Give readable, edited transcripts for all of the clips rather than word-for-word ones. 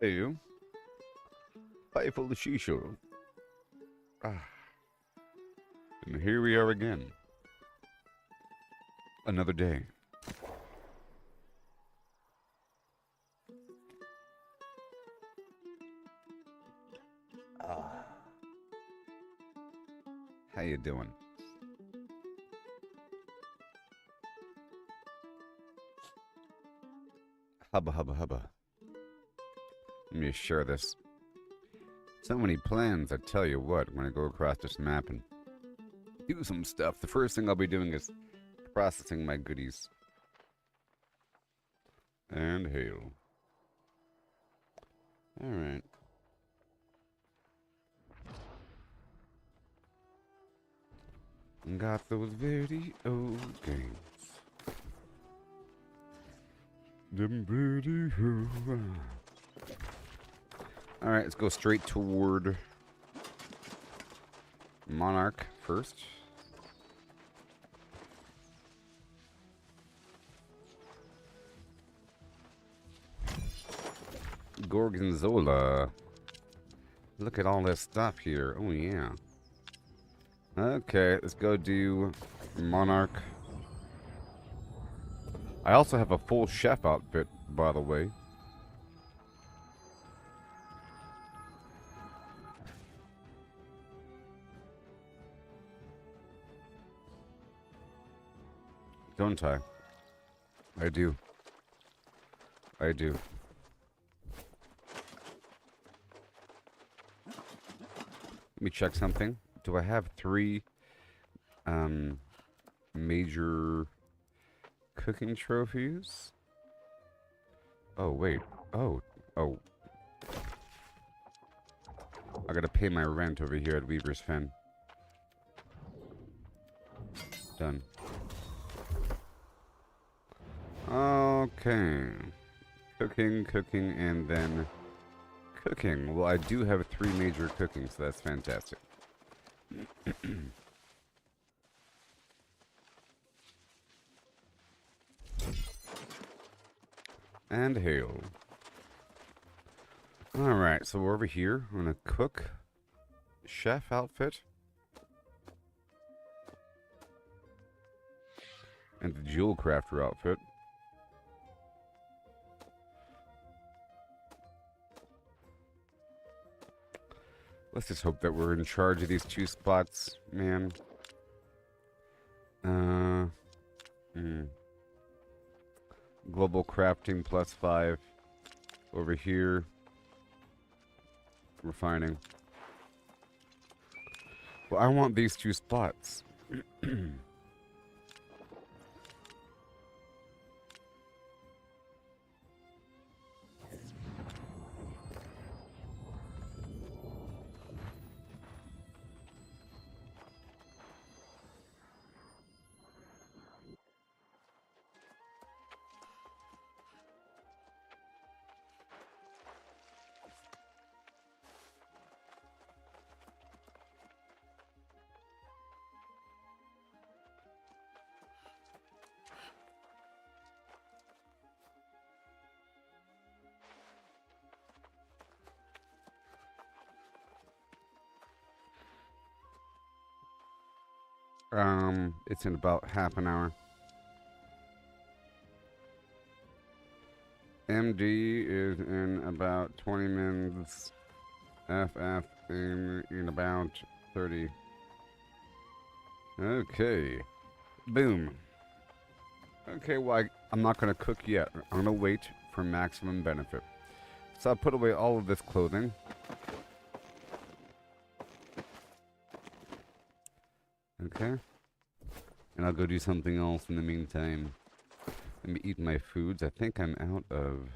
Hey you. Hi full of shisha. Ah, and here we are again. Another day. Ah, how you doing? Hubba hubba hubba. Let me share this. So many plans, I tell you what. I'm gonna go across this map and do some stuff. The first thing I'll be doing is processing my goodies. And hail. Alright. Got those video games. Them video. Alright, let's go straight toward Monarch first. Gorgonzola. Look at all this stuff here. Oh, yeah. Okay, let's go do Monarch. I also have a full chef outfit, by the way. Don't I? I do. I do. Let me check something. Do I have 3 major cooking trophies? Oh, wait. Oh. I gotta pay my rent over here at Weaver's Fen. Done. Okay. Cooking, and then cooking. Well, I do have 3 major cooking, so that's fantastic. And hail. Alright, so we're over here. I'm gonna cook. Chef outfit. And the jewel crafter outfit. Let's just hope that we're in charge of these 2 spots, man. Global crafting +5. Over here. Refining. Well, I want these 2 spots. It's in about half an hour. MD is in about 20 minutes. FF in about 30. Okay. Boom. Okay, well, I'm not going to cook yet. I'm going to wait for maximum benefit. So I'll put away all of this clothing. Okay. And I'll go do something else in the meantime. Let me eat my foods. I think I'm out of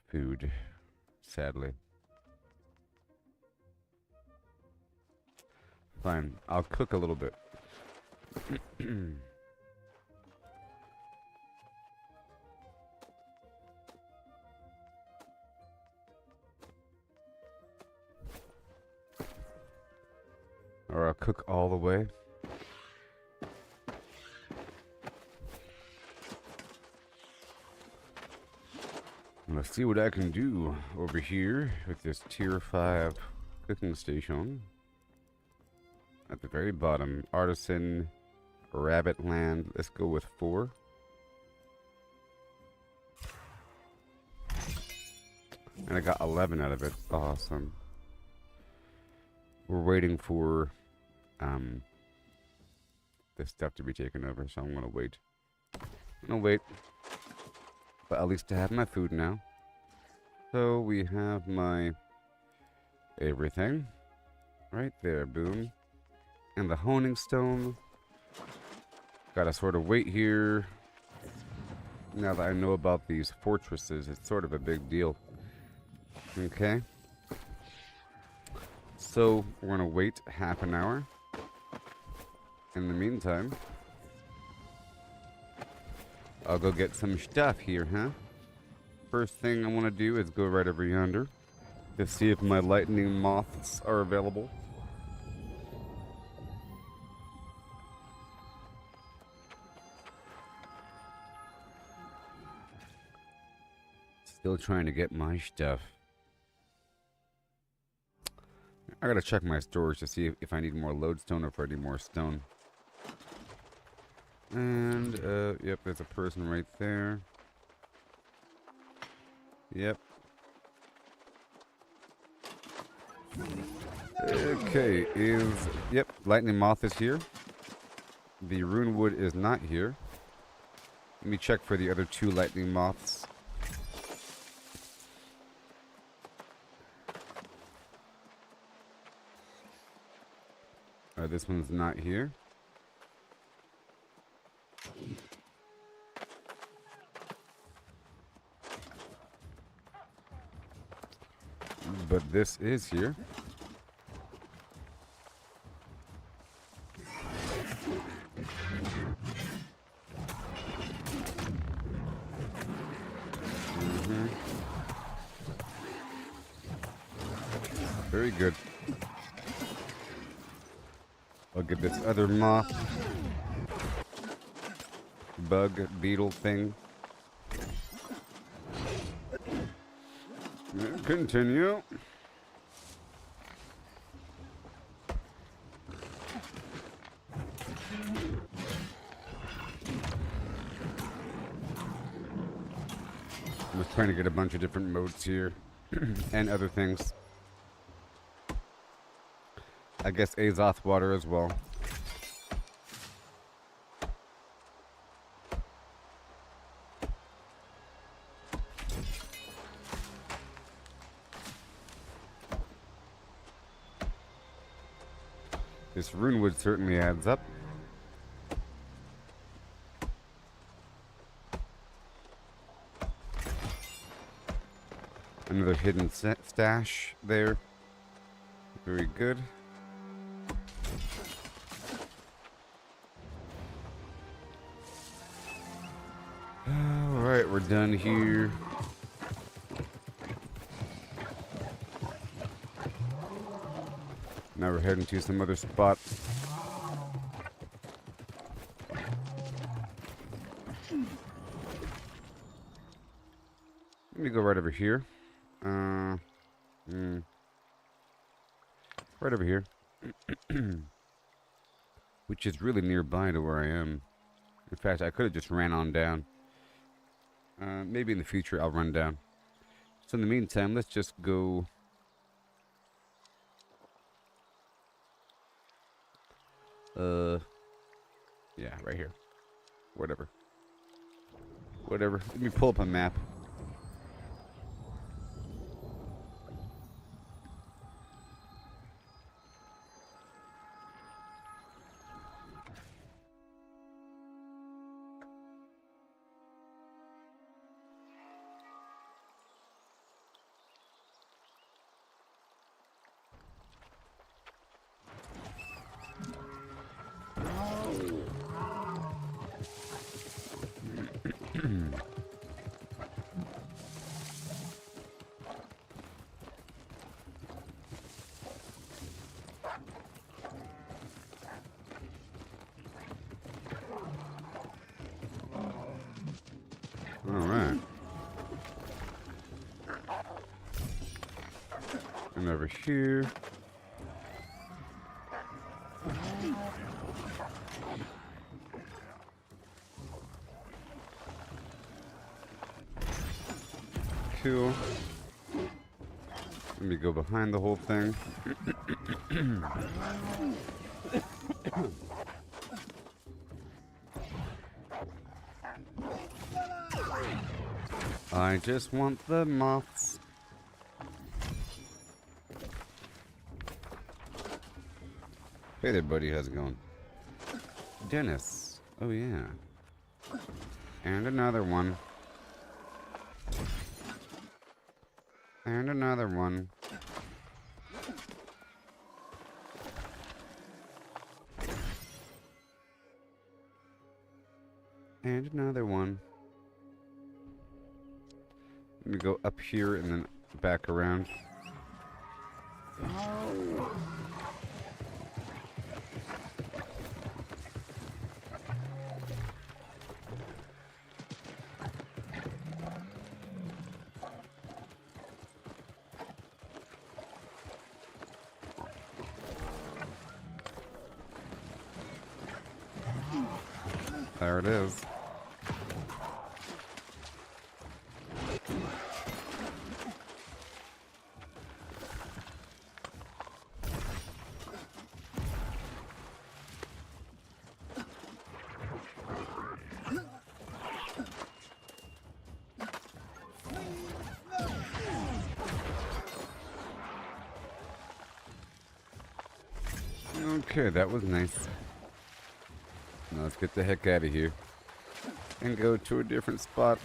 food, sadly. Fine. I'll cook a little bit. Or I'll cook all the way. Let's see what I can do over here with this tier 5 cooking station. At the very bottom, artisan, rabbit land. Let's go with 4. And I got 11 out of it. Awesome. We're waiting for this stuff to be taken over, so I'm gonna wait. But at least I have my food now. So we have my everything right there, boom. And the honing stone. Gotta sort of wait here. Now that I know about these fortresses, it's sort of a big deal. Okay. So we're gonna wait half an hour. In the meantime, I'll go get some stuff here, huh? First thing I want to do is go right over yonder to see if my lightning moths are available. Still trying to get my stuff. I gotta check my storage to see if I need more lodestone or if I need more stone. And, yep, there's a person right there. Yep. Okay, yep, lightning moth is here. The rune wood is not here. Let me check for the other 2 lightning moths. This one's not here. But this is here. Very good. I'll get this other moth, bug, beetle thing. Continue. I'm just trying to get a bunch of different modes here and other things. I guess Azoth water as well. This runewood certainly adds up. Another hidden stash there. Very good. Alright, we're done here. Now we're heading to some other spot. Let me go right over here. Right over here. Which is really nearby to where I am. In fact, I could have just ran on down. Maybe in the future I'll run down. So in the meantime, let's just go... yeah, right here. Whatever. Let me pull up a map. Alright. And over here. Cool. Let me go behind the whole thing. I just want the moths. Hey there, buddy. How's it going? Dennis. Oh, yeah. And another one. And another one. And another one. Let me go up here and then back around. There it is. Okay, that was nice. Now let's get the heck out of here and go to a different spot.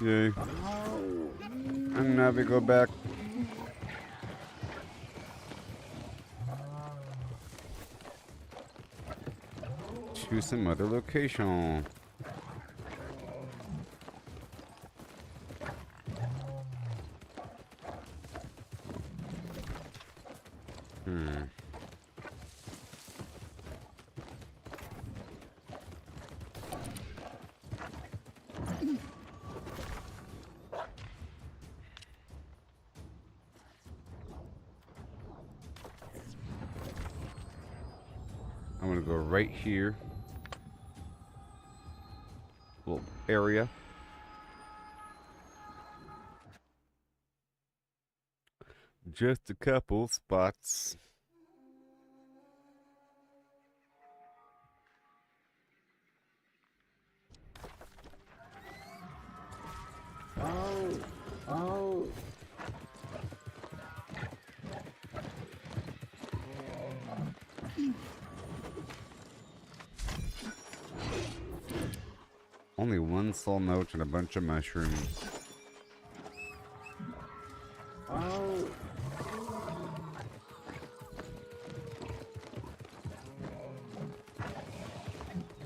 Yay. And now we go back. To some other location. I'm gonna go right here. Little area. Just a couple spots. Oh. Only one soul note and a bunch of mushrooms. Oh.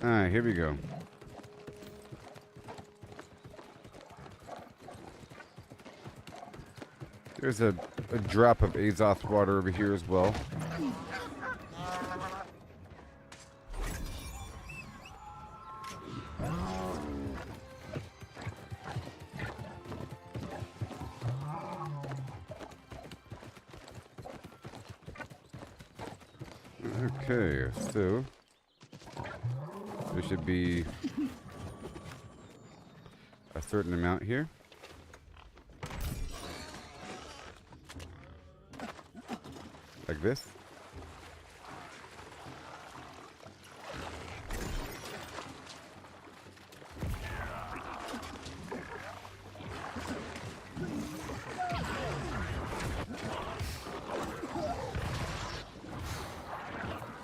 Alright, here we go. There's a drop of Azoth water over here as well. Okay, so there should be a certain amount here. Like this.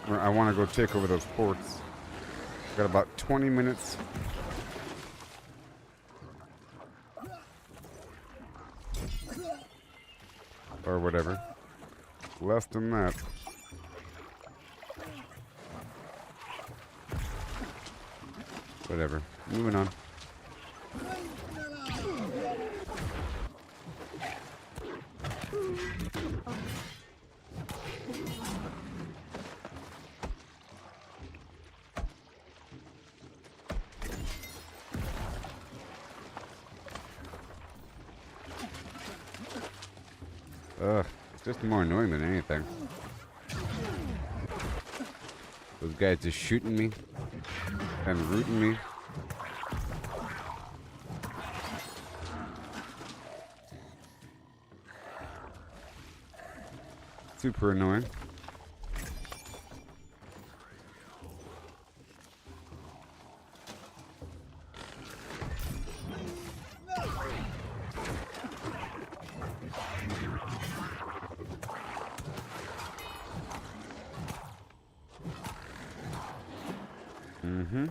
I want to go take over those ports. Got about 20 minutes. Or whatever. Less than that. Whatever. Moving on. Ugh, it's just more annoying than anything. Those guys just shooting me and rooting me. Super annoying. Mm-hmm.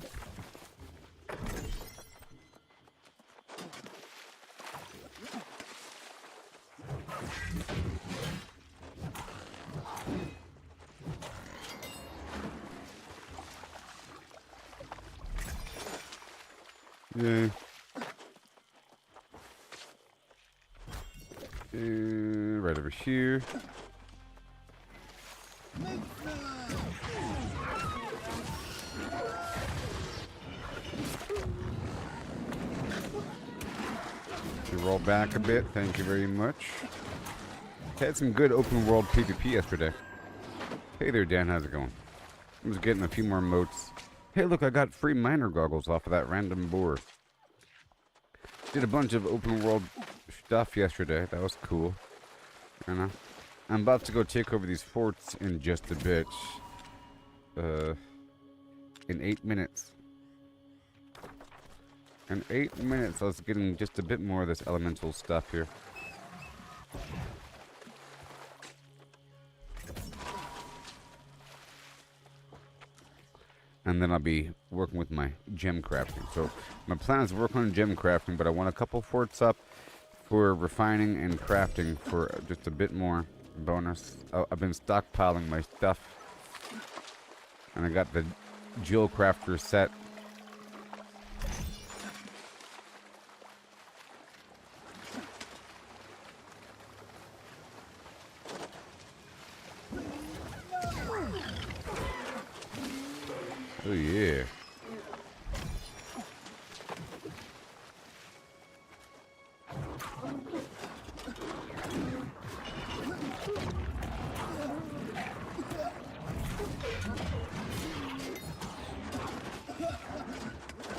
Yay. Right over here. Roll back a bit, thank you very much. Had some good open world PvP yesterday. Hey there, Dan, how's it going? I'm just getting a few more motes. Hey, look, I got free miner goggles off of that random boar. Did a bunch of open world stuff yesterday, that was cool. You know? I'm about to go take over these forts in just a bit. In 8 minutes. In 8 minutes, I was getting just a bit more of this elemental stuff here. And then I'll be working with my gem crafting. So my plan is to work on gem crafting, but I want a couple forts up for refining and crafting for just a bit more bonus. I've been stockpiling my stuff. And I got the Jill Crafter set. Oh yeah.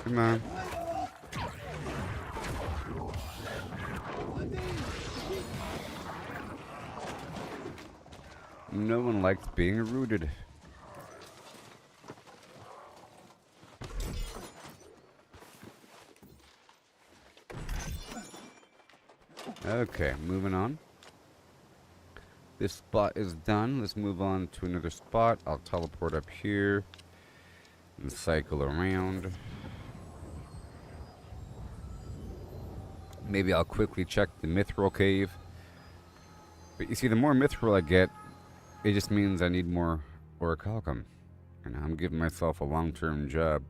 Come on. No one likes being rooted. Okay, moving on. This spot is done. Let's move on to another spot. I'll teleport up here and cycle around. Maybe I'll quickly check the mithril cave. But you see, the more mithril I get, it just means I need more orichalcum. And I'm giving myself a long-term job.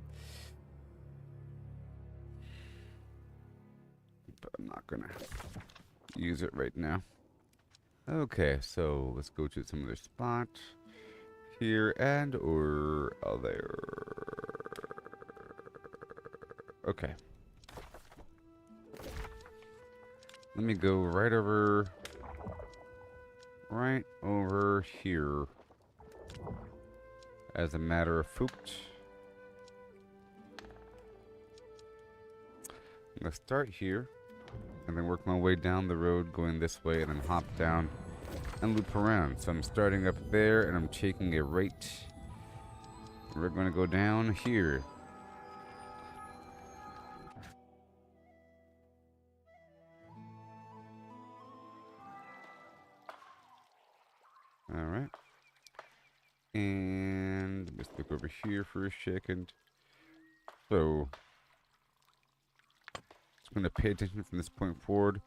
But I'm not gonna use it right now. Okay, so let's go to some other spot here and or there. Okay. Let me go right over here. As a matter of fact, I'm gonna start here and then work my way down the road going this way and then hop down and loop around. So I'm starting up there and I'm taking a right. We're going to go down here. Alright. And let's look over here for a second. So I'm going to pay attention from this point forward.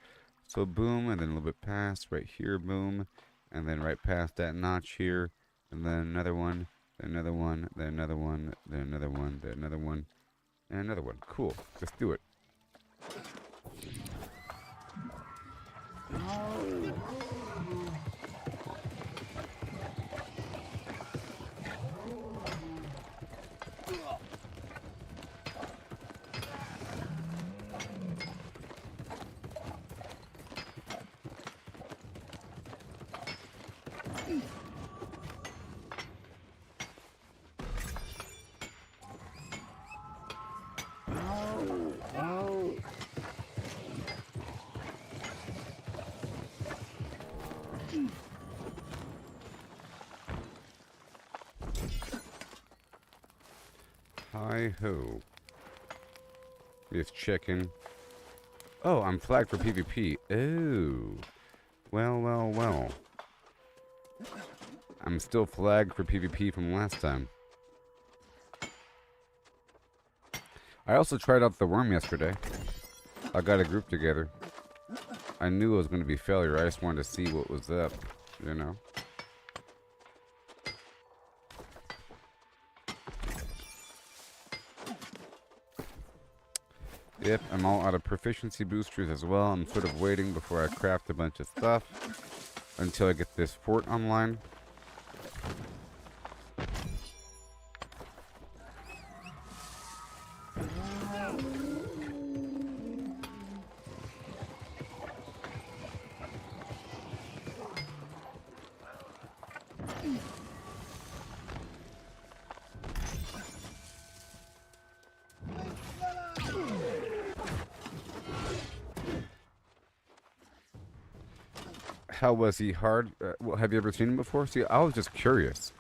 So boom, and then a little bit past, right here, boom. And then right past that notch here. And then another one, then another one, then another one, then another one, then another one. And another one. Cool. Let's do it. Hi-ho. Just checking. Oh, I'm flagged for PvP. Oh. Well, well, well. I'm still flagged for PvP from last time. I also tried out the worm yesterday. I got a group together. I knew it was going to be failure. I just wanted to see what was up, you know? Yep, I'm all out of proficiency boosters as well. I'm sort of waiting before I craft a bunch of stuff until I get this fort online. How was he hard? Well, have you ever seen him before? See, I was just curious.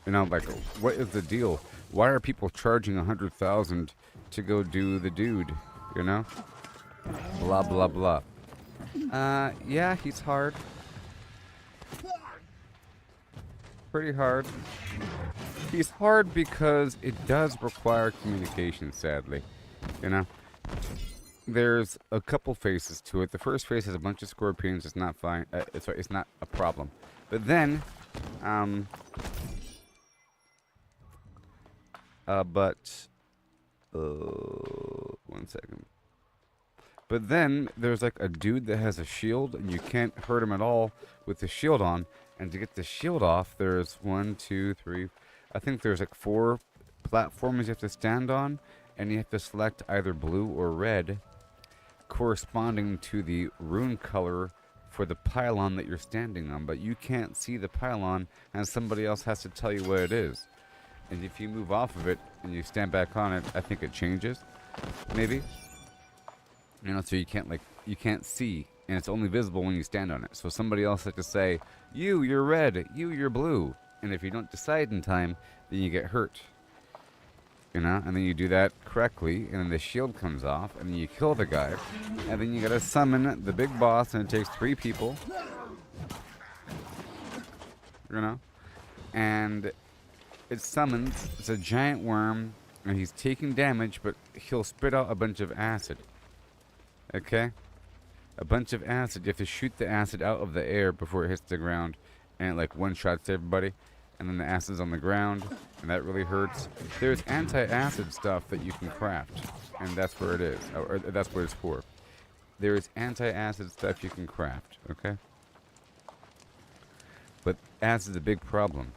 You know, like, what is the deal? Why are people charging 100,000 to go do the dude? You know? Blah, blah, blah. Yeah, he's hard. Pretty hard. He's hard because it does require communication, sadly. You know? There's a couple phases to it. The first phase has a bunch of scorpions. It's not fine. It's not a problem. But then, one second. But then there's like a dude that has a shield, and you can't hurt him at all with the shield on. And to get the shield off, there's 1, 2, 3. I think there's like 4 platforms you have to stand on, and you have to select either blue or red, corresponding to the rune color for the pylon that you're standing on, but you can't see the pylon, and somebody else has to tell you what it is. And if you move off of it and you stand back on it, I think it changes, maybe. You know, so you can't see, and it's only visible when you stand on it. So somebody else has to say, you're red, you're blue, and if you don't decide in time, then you get hurt. You know, and then you do that correctly, and then the shield comes off, and then you kill the guy, and then you gotta summon the big boss, and it takes 3 people. You know? And it summons, it's a giant worm, and he's taking damage, but he'll spit out a bunch of acid. Okay? A bunch of acid. You have to shoot the acid out of the air before it hits the ground, and it like one-shots everybody. And then the acid's on the ground, and that really hurts. There's anti-acid stuff that you can craft, and that's where it is, or that's what it's for. There is anti-acid stuff you can craft, okay? But acid's a big problem.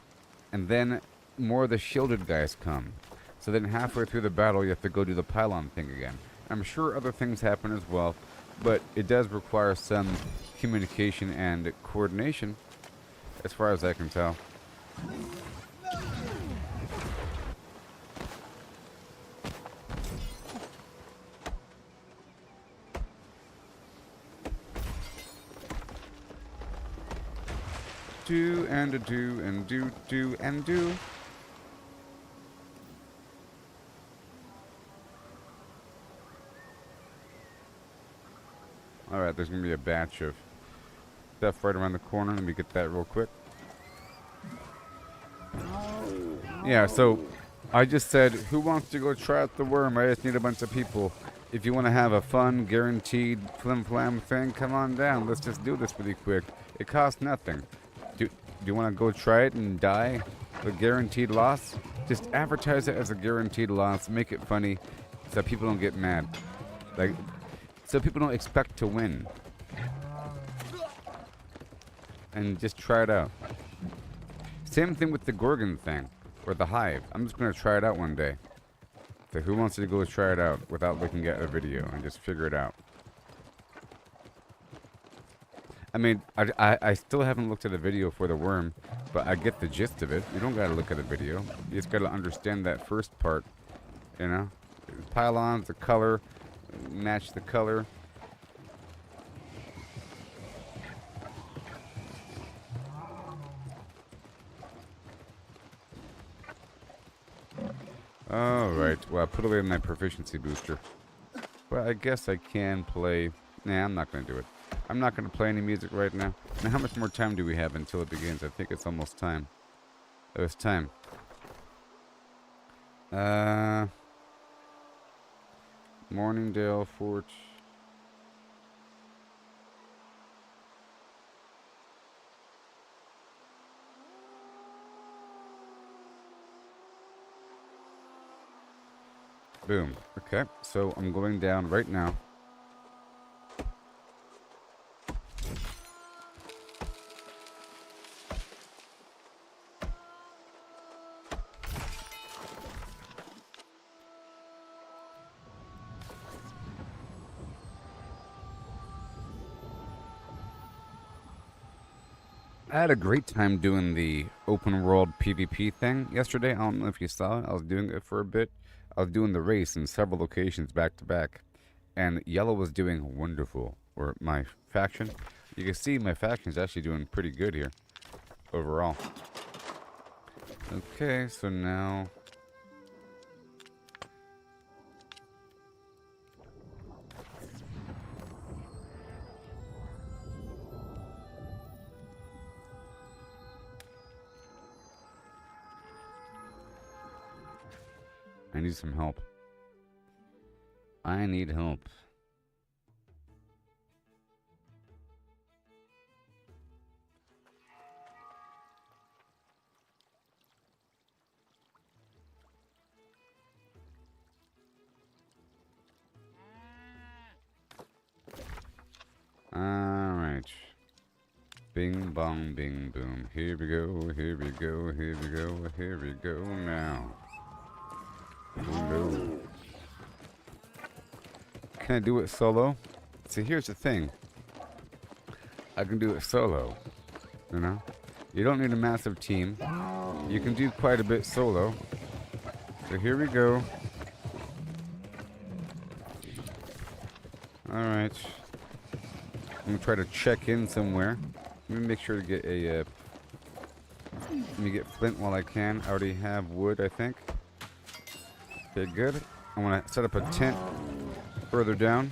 And then more of the shielded guys come. So then halfway through the battle, you have to go do the pylon thing again. I'm sure other things happen as well, but it does require some communication and coordination, as far as I can tell. Do and a do and do and do. Alright, there's gonna be a batch of stuff right around the corner. Let me get that real quick. Yeah, so I just said, who wants to go try out the worm? I just need a bunch of people. If you want to have a fun, guaranteed flim-flam thing, come on down. Let's just do this really quick. It costs nothing. Do you want to go try it and die? The guaranteed loss? Just advertise it as a guaranteed loss. Make it funny. so people don't get mad. Like, so people don't expect to win. And just try it out. Same thing with the Gorgon thing, or the Hive. I'm just gonna try it out one day. So who wants to go try it out without looking at a video and just figure it out? I mean, I still haven't looked at a video for the worm, but I get the gist of it. You don't gotta look at a video. You just gotta understand that first part, you know? Pylons, the color, match the color. Alright, well I put away my proficiency booster. But I guess I can play... Nah, I'm not gonna do it. I'm not going to play any music right now. Now, how much more time do we have until it begins? I think it's almost time. Oh, it's time. Morningdale Fort. Boom. Okay, so I'm going down right now. I had a great time doing the open world PvP thing yesterday. I don't know if you saw it. I was doing it for a bit. I was doing the race in several locations back to back. And Yellow was doing wonderful. Or my faction. You can see my faction is actually doing pretty good here. Overall. Okay, so now... I need some help. I need help. Alright. Bing bong bing boom. Here we go, here we go, here we go, here we go now. No. Can I do it solo? See, here's the thing. I can do it solo. You know? You don't need a massive team. You can do quite a bit solo. So here we go. Alright. I'm gonna try to check in somewhere. Let me make sure to get a... let me get flint while I can. I already have wood, I think. Okay, good. I want to set up a tent further down.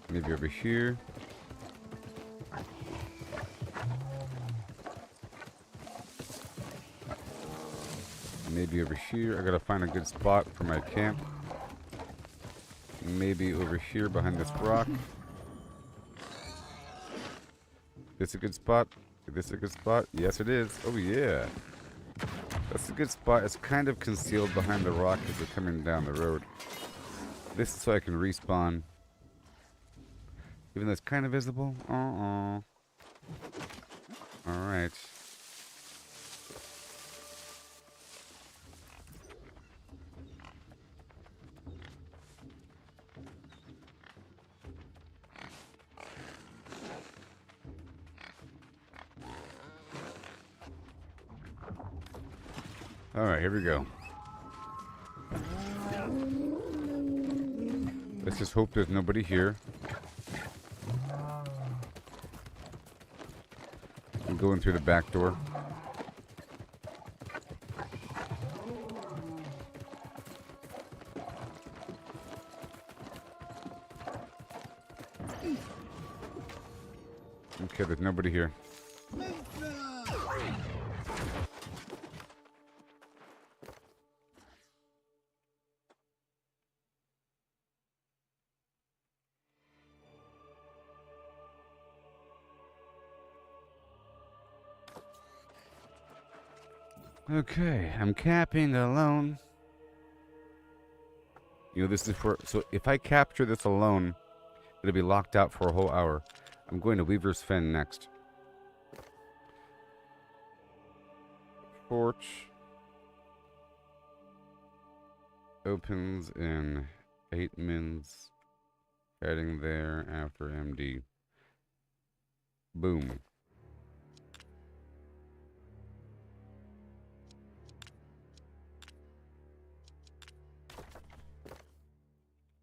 Maybe over here. Maybe over here. I gotta find a good spot for my camp. Maybe over here behind this rock. This a good spot? Is this a good spot? Yes, it is. Oh yeah. That's a good spot. It's kind of concealed behind the rock as we're coming down the road. This is so I can respawn. Even though it's kind of visible. Alright. Alright, here we go. Let's just hope there's nobody here. I'm going through the back door. Okay, there's nobody here. Okay, I'm capping alone. You know, this is for... So if I capture this alone, it'll be locked out for a whole hour. I'm going to Weaver's Fen next. Fort opens in 8 mins. Heading there after MD. Boom.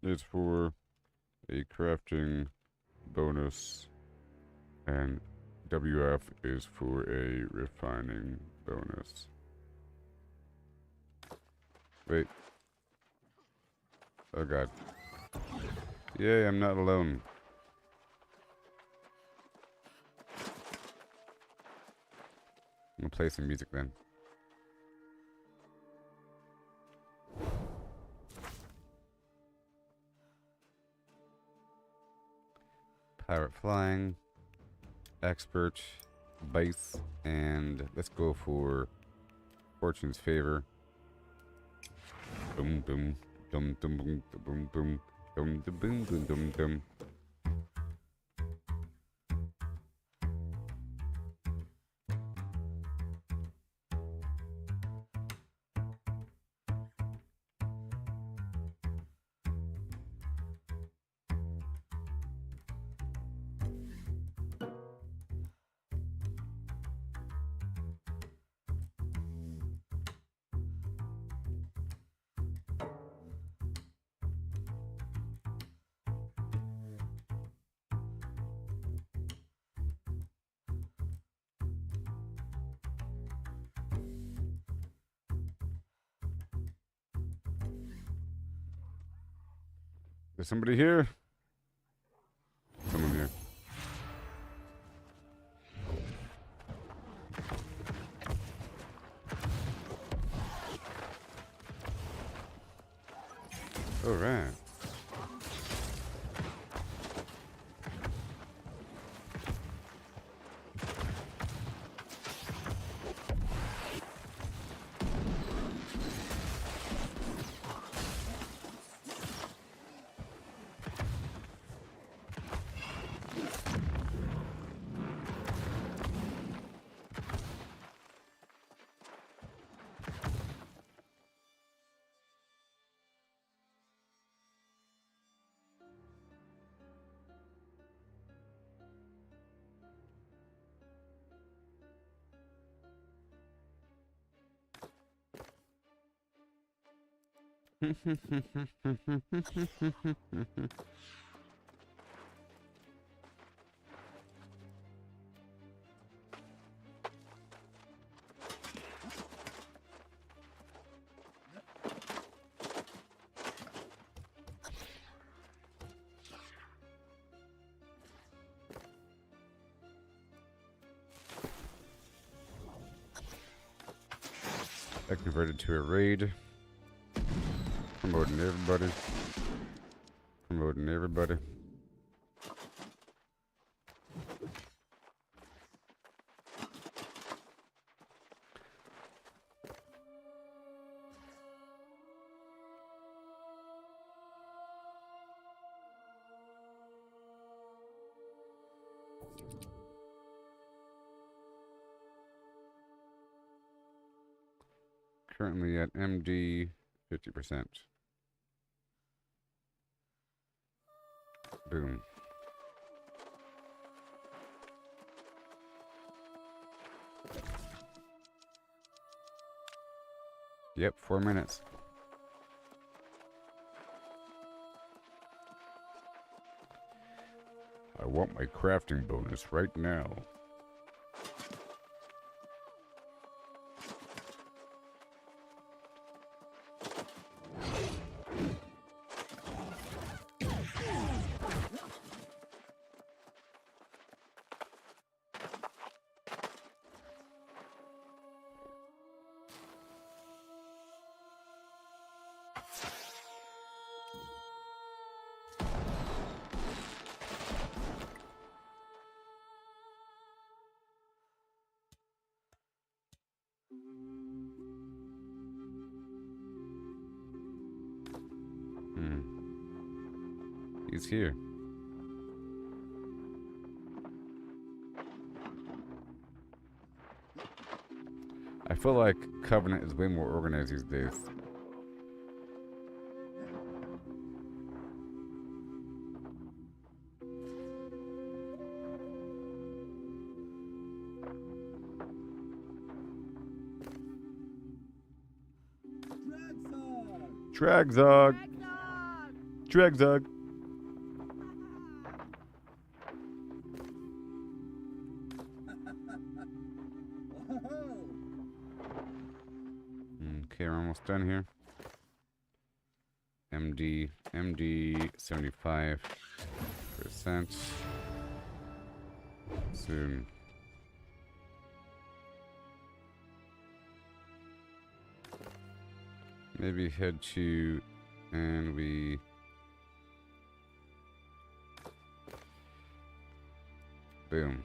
It's for a crafting bonus, and WF is for a refining bonus. Wait. Oh god. Yay, I'm not alone. I'm gonna play some music then. Pirate flying, expert, base, and let's go for fortune's favor. Boom boom dum dum boom boom boom dum dum boom boom dum dum. Is somebody here? Someone here. All right. I converted to a raid. Promoting everybody. Promoting everybody. Currently at MD 50%. Boom. Yep, 4 minutes. I want my crafting bonus right now. He's here. I feel like Covenant is way more organized these days. Dragzog! Dragzog! Okay, we're almost done here. MD 75%. Soon. Maybe head to, and we boom.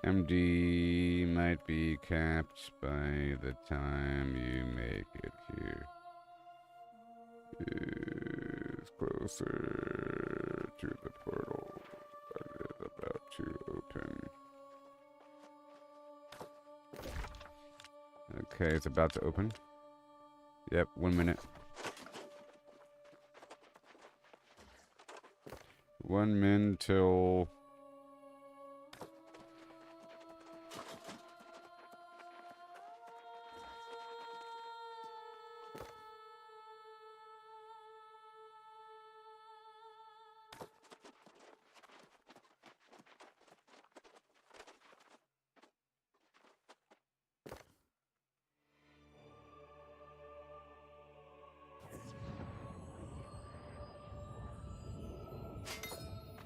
MD might be capped by the time you make it here. Is closer to the portal that is about to open. Okay, it's about to open. Yep, 1 minute. 1 min till...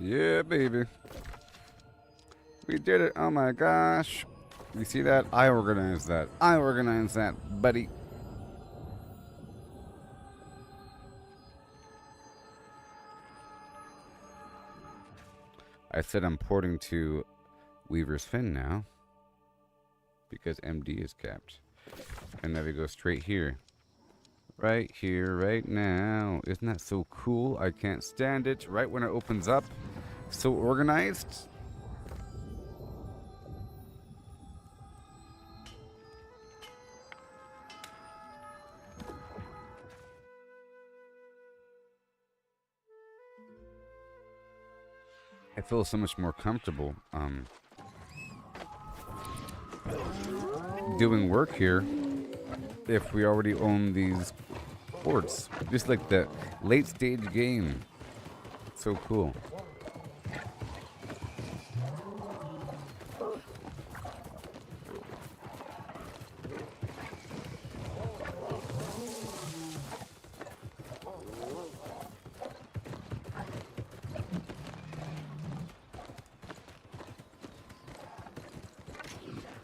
Yeah, baby. We did it. Oh my gosh. You see that? I organized that. I organized that, buddy. I said I'm porting to Weaver's Fin now. Because MD is capped. And now we go straight here. Right here, right now. Isn't that so cool? I can't stand it. Right when it opens up. So organized. I feel so much more comfortable doing work here if we already own these ports. Just like the late stage game. So cool.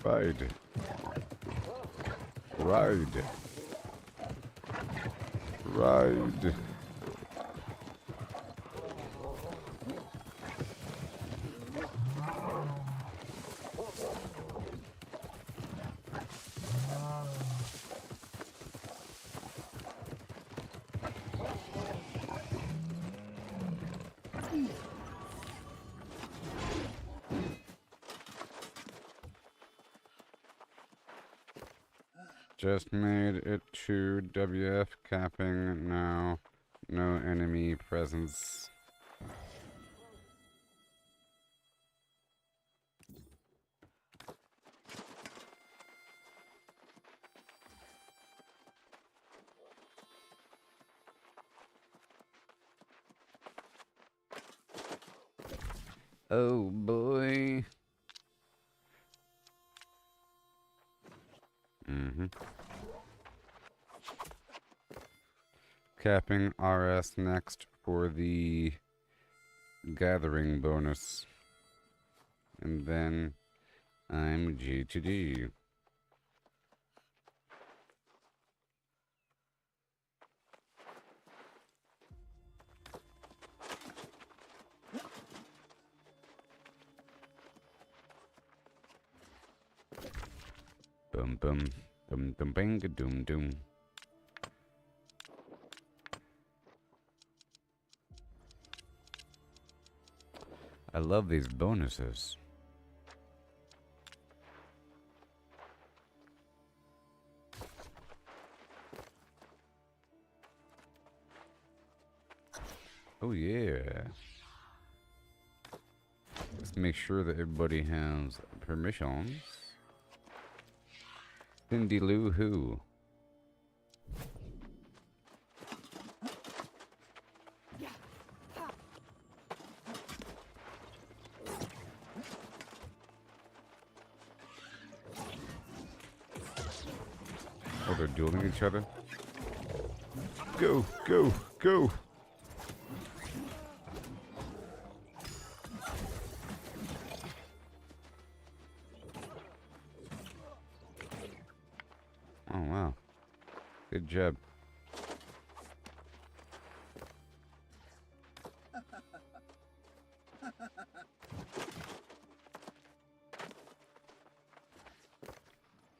Ride. Ride. Ride. Just made it to WF capping now. No enemy presence. Oh boy. Capping RS next for the gathering bonus. And then I'm G2D. Boom, boom. Dum, dum, bang, doom, doom. I love these bonuses. Oh yeah. Let's make sure that everybody has permissions. Cindy Lou Who. Oh, they're dueling each other? Go, go, go! Oh, wow. Good job.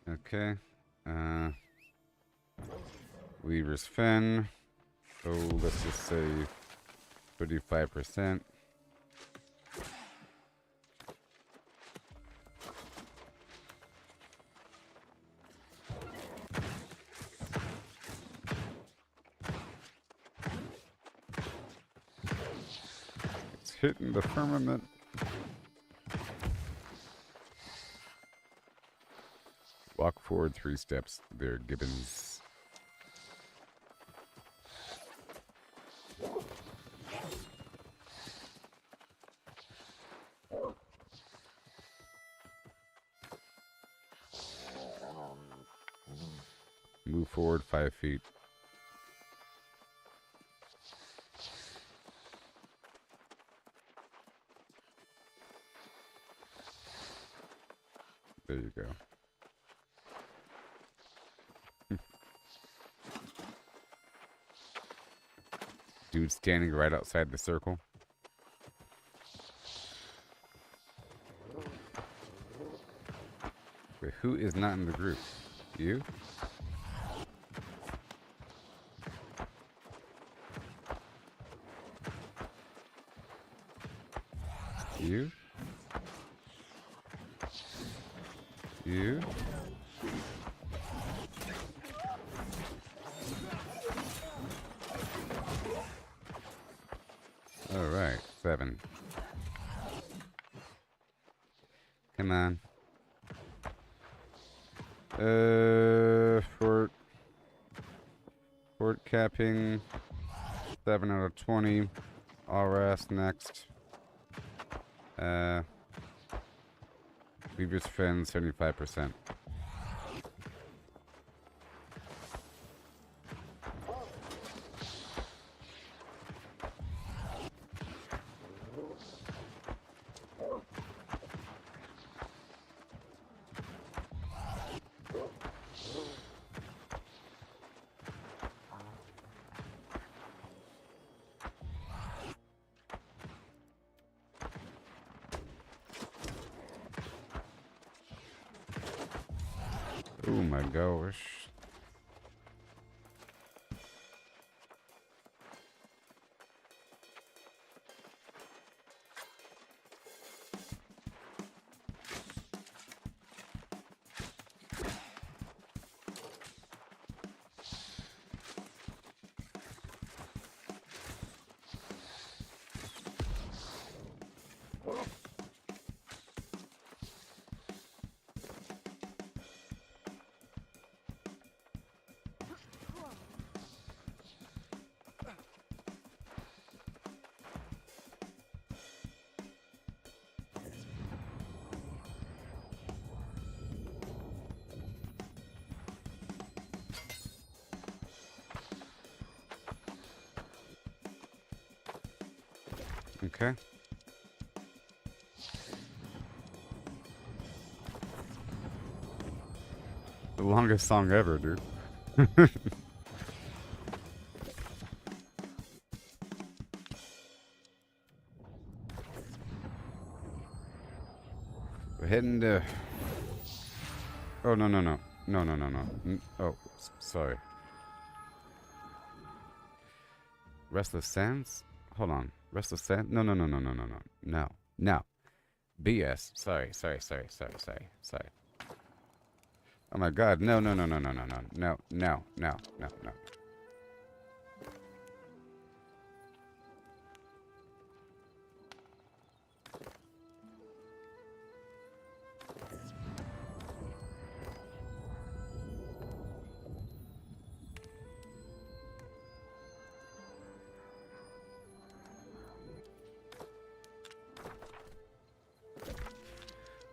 Okay. Weaver's Fin. Oh, let's just say 35%. It's hitting the firmament. Walk forward 3 steps there, Gibbons. Move forward 5 feet. There you go. Dude standing right outside the circle. Wait, who is not in the group? You? You? You? All right, 7. Come on. Fort capping. 7 out of 20. RS next. Weaver's Fin, 75%. Oh my gosh. Okay. The longest song ever, dude. We're heading to... Oh, no, no, no. No, no, no, no. Oh, sorry. Restless Sands? Hold on. Restless Sands? No, no, no, no, no, no, no. No. No. BS. Sorry. Oh my god. No, no, no, no, no, no, no. No, no, no, no, no.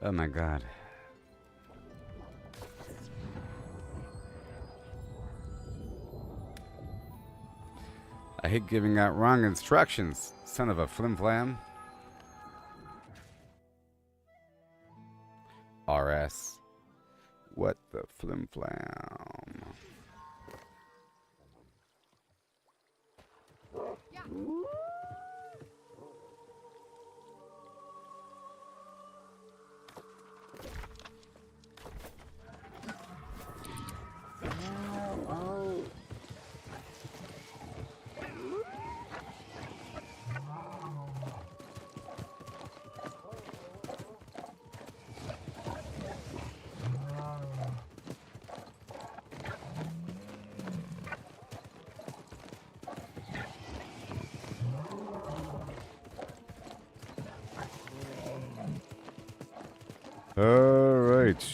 Oh my god. I hate giving out wrong instructions, son of a flimflam. RS. What the flimflam? Oh. Alright.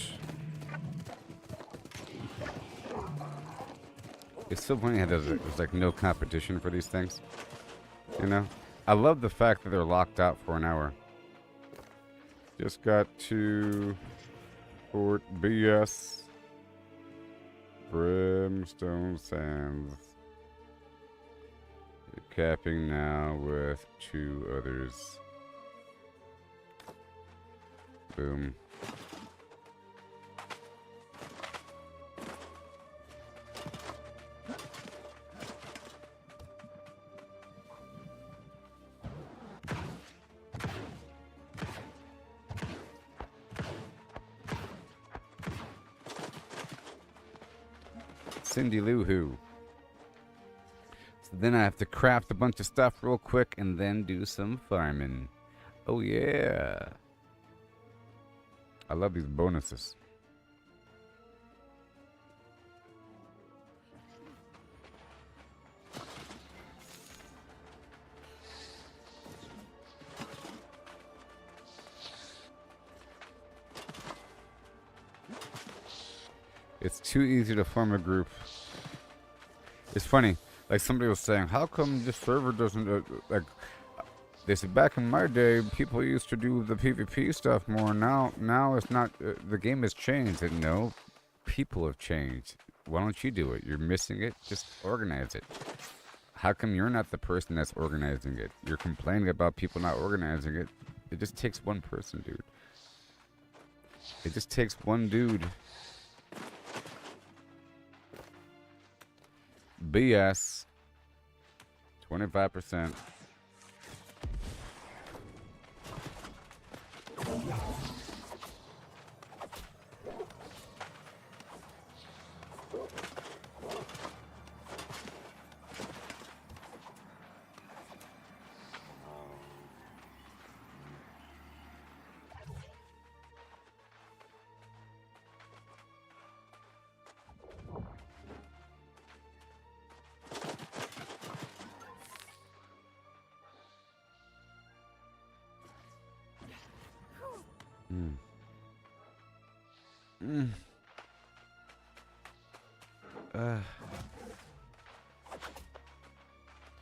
It's so funny how there's like no competition for these things. You know? I love the fact that they're locked out for an hour. Just got to Fort BS. Brimstone Sands. Capping now with 2 others. Boom. Cindy Lou Who. So then I have to craft a bunch of stuff real quick and then do some farming. Oh yeah. I love these bonuses. It's too easy to form a group. It's funny. Like somebody was saying, how come this server doesn't like? They said back in my day, people used to do the PvP stuff more. Now it's not. The game has changed. And no, people have changed. Why don't you do it? You're missing it. Just organize it. How come you're not the person that's organizing it? You're complaining about people not organizing it. It just takes one person, dude. It just takes one dude. BS. 25%.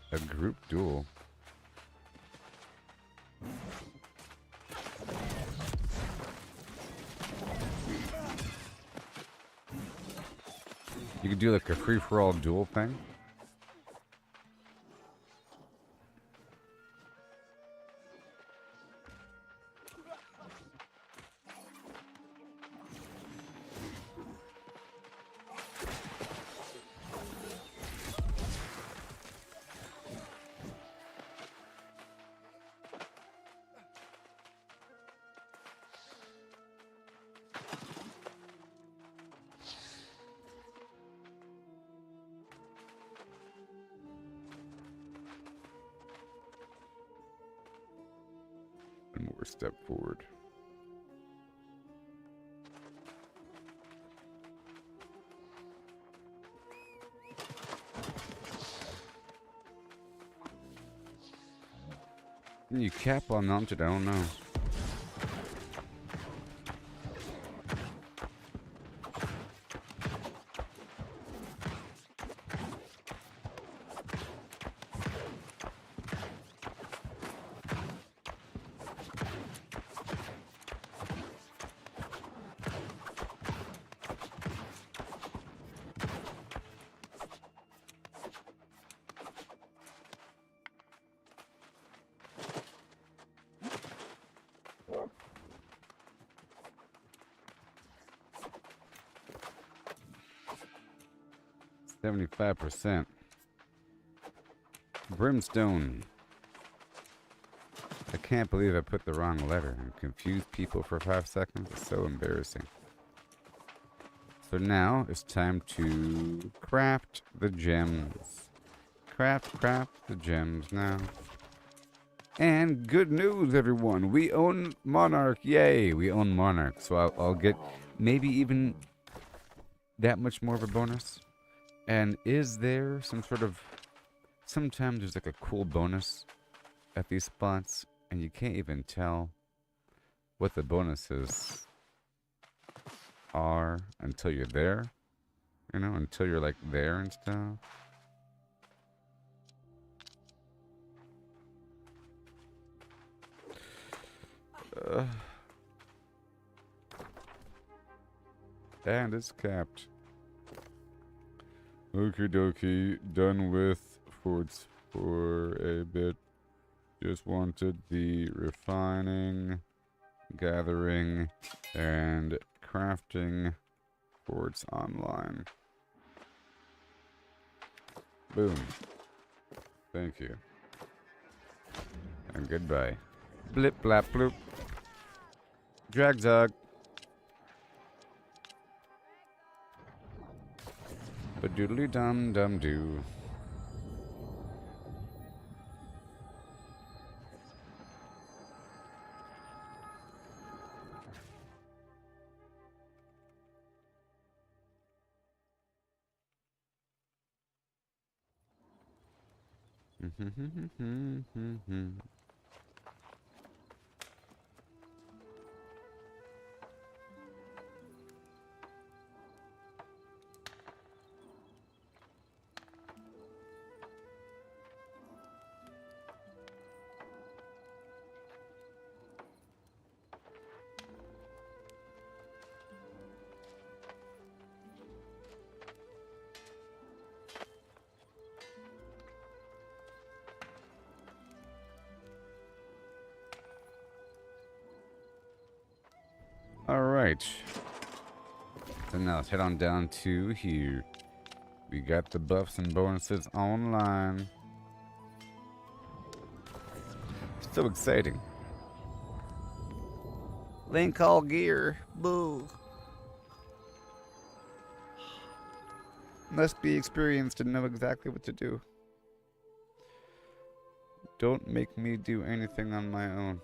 A group duel. You could do like a free-for-all duel thing. One more step forward. Can you cap while mounted? I don't know. %. Brimstone. I can't believe I put the wrong letter and confused people for 5 seconds. It's so embarrassing. So now it's time to craft the gems. Craft the gems now. And good news, everyone. We own Monarch. Yay, we own Monarch. So I'll get maybe even that much more of a bonus. And is there some sort of... Sometimes there's like a cool bonus at these spots, and you can't even tell what the bonuses are until you're there. You know, until you're like there and stuff. And it's capped. Okie dokie, done with forts for a bit. Just wanted the refining, gathering, and crafting forts online. Boom. Thank you. And goodbye. Blip blap bloop. Drag zog. Ba-doodly dum dum doo. Alright. So now let's head on down to here. We got the buffs and bonuses online. So exciting. Link all gear. Boo. Must be experienced and know exactly what to do. Don't make me do anything on my own.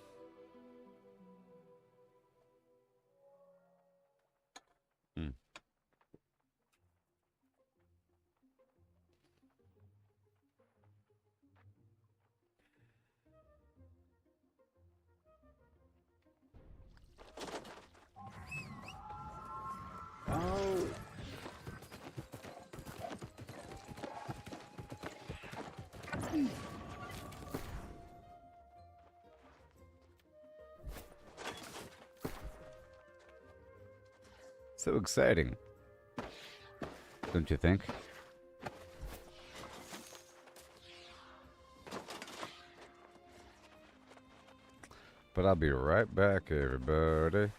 Oh. So exciting. Don't you think? But I'll be right back, everybody.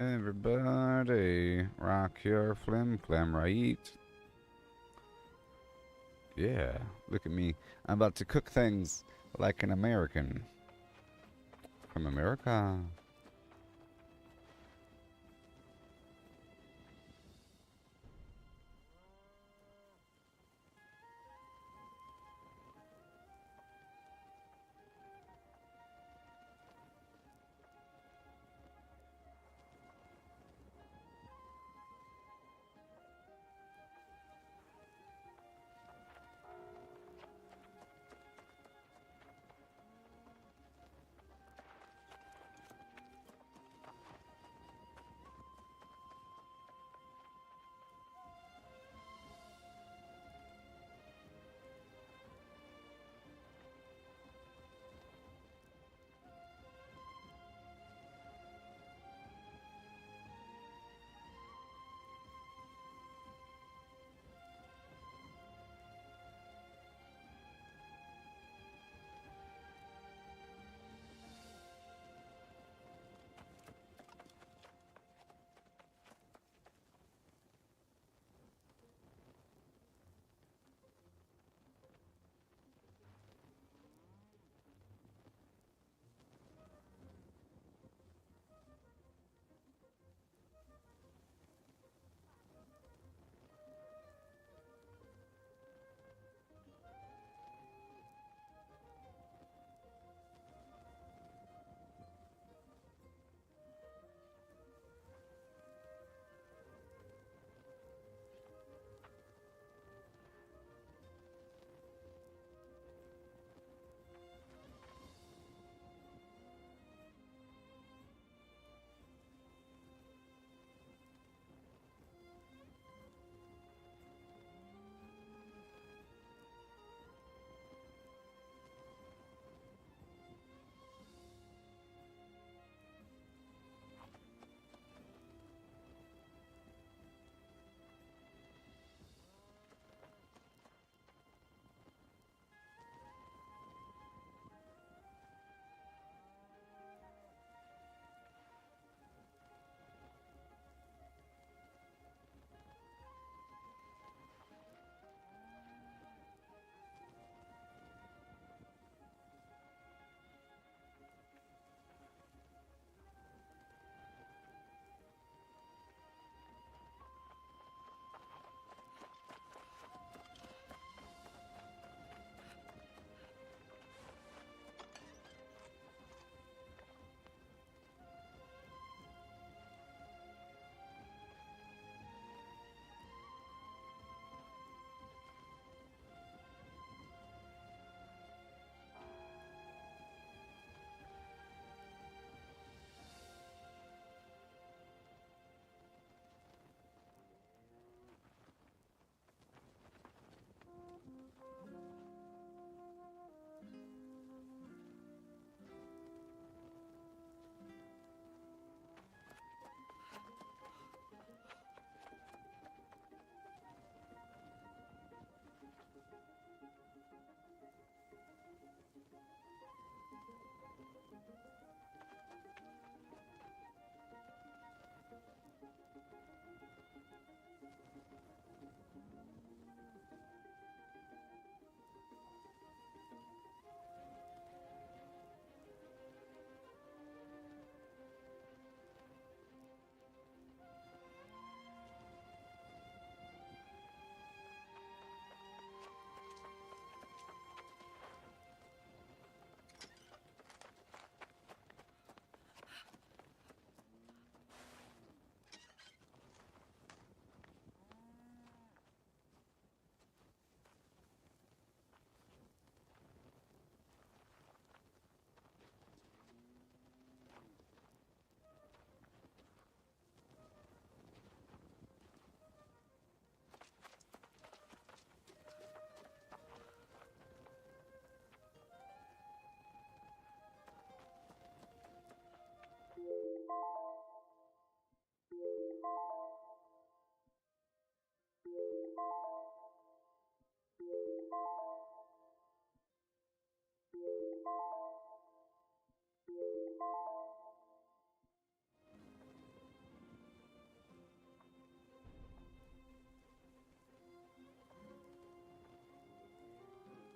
Everybody, rock your flim flam right. Yeah, look at me. I'm about to cook things like an American. From America.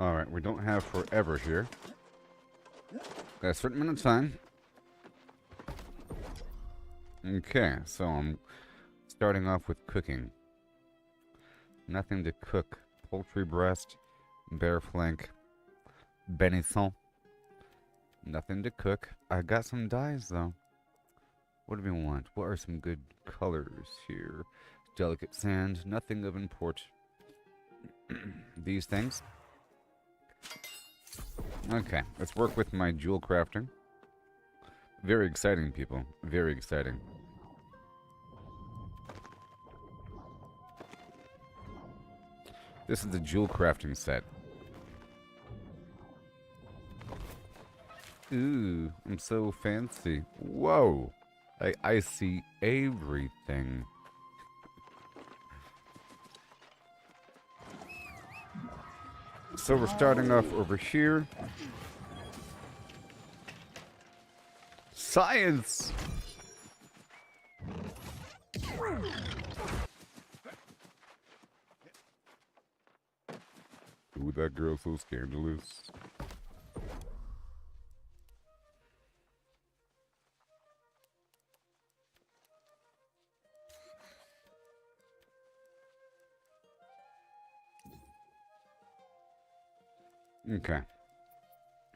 Alright, we don't have forever here. Got a certain amount of time. Okay, so I'm starting off with cooking. Nothing to cook. Poultry breast, bear flank, benison. Nothing to cook. I got some dyes though. What do we want? What are some good colors here? Delicate sand, nothing of import. These things. Okay, let's work with my jewel crafting. Very exciting, people. Very exciting. This is the jewel crafting set. Ooh, I'm so fancy. Whoa! I see everything. So we're starting off over here. Science! Ooh, that girl's so scandalous. Okay. I'm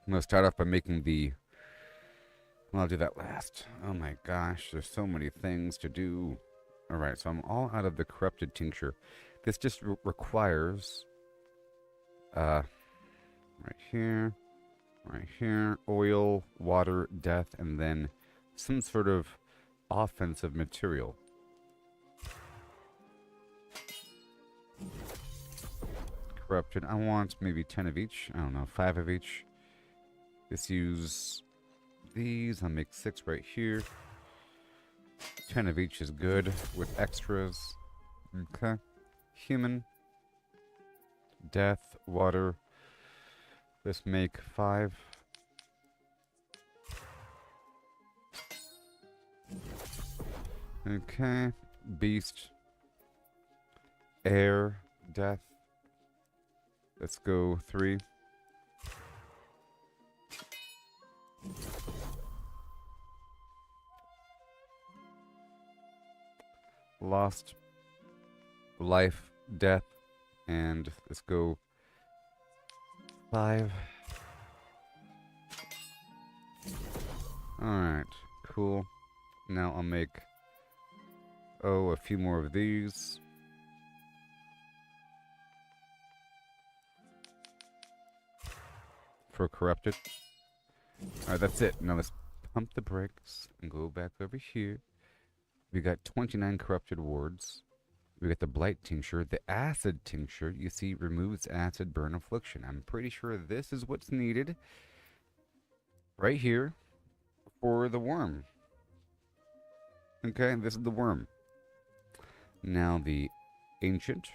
gonna start off by making the... Well, I'll do that last. Oh my gosh, there's so many things to do. Alright, so I'm all out of the corrupted tincture. This just requires... right here, oil, water, death, and then some sort of offensive material. Corrupted. I want maybe 10 of each. I don't know, 5 of each. Let's use these. I'll make 6 right here. 10 of each is good with extras. Okay. Human. Death. Water. Let's make 5. Okay. Beast. Air. Death. Let's go 3. Lost. Life. Death. And let's go 5. Alright. Cool. Now I'll make... a few more of these. For corrupted. Alright, that's it. Now let's pump the brakes and go back over here. We got 29 corrupted wards. We got the blight tincture. The acid tincture, you see, removes acid burn affliction. I'm pretty sure this is what's needed right here for the worm. Okay, this is the worm. Now the ancient,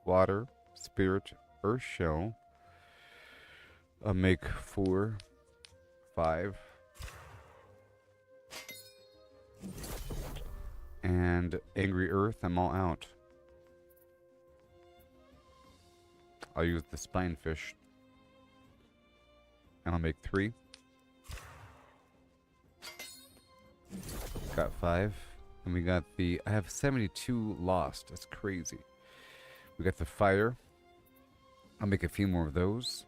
water, spirit, earth shell. I'll make 4, 5. And angry earth, I'm all out. I'll use the spine fish. And I'll make 3. Got 5. And we got the... I have 72 lost. That's crazy. We got the fire. I'll make a few more of those.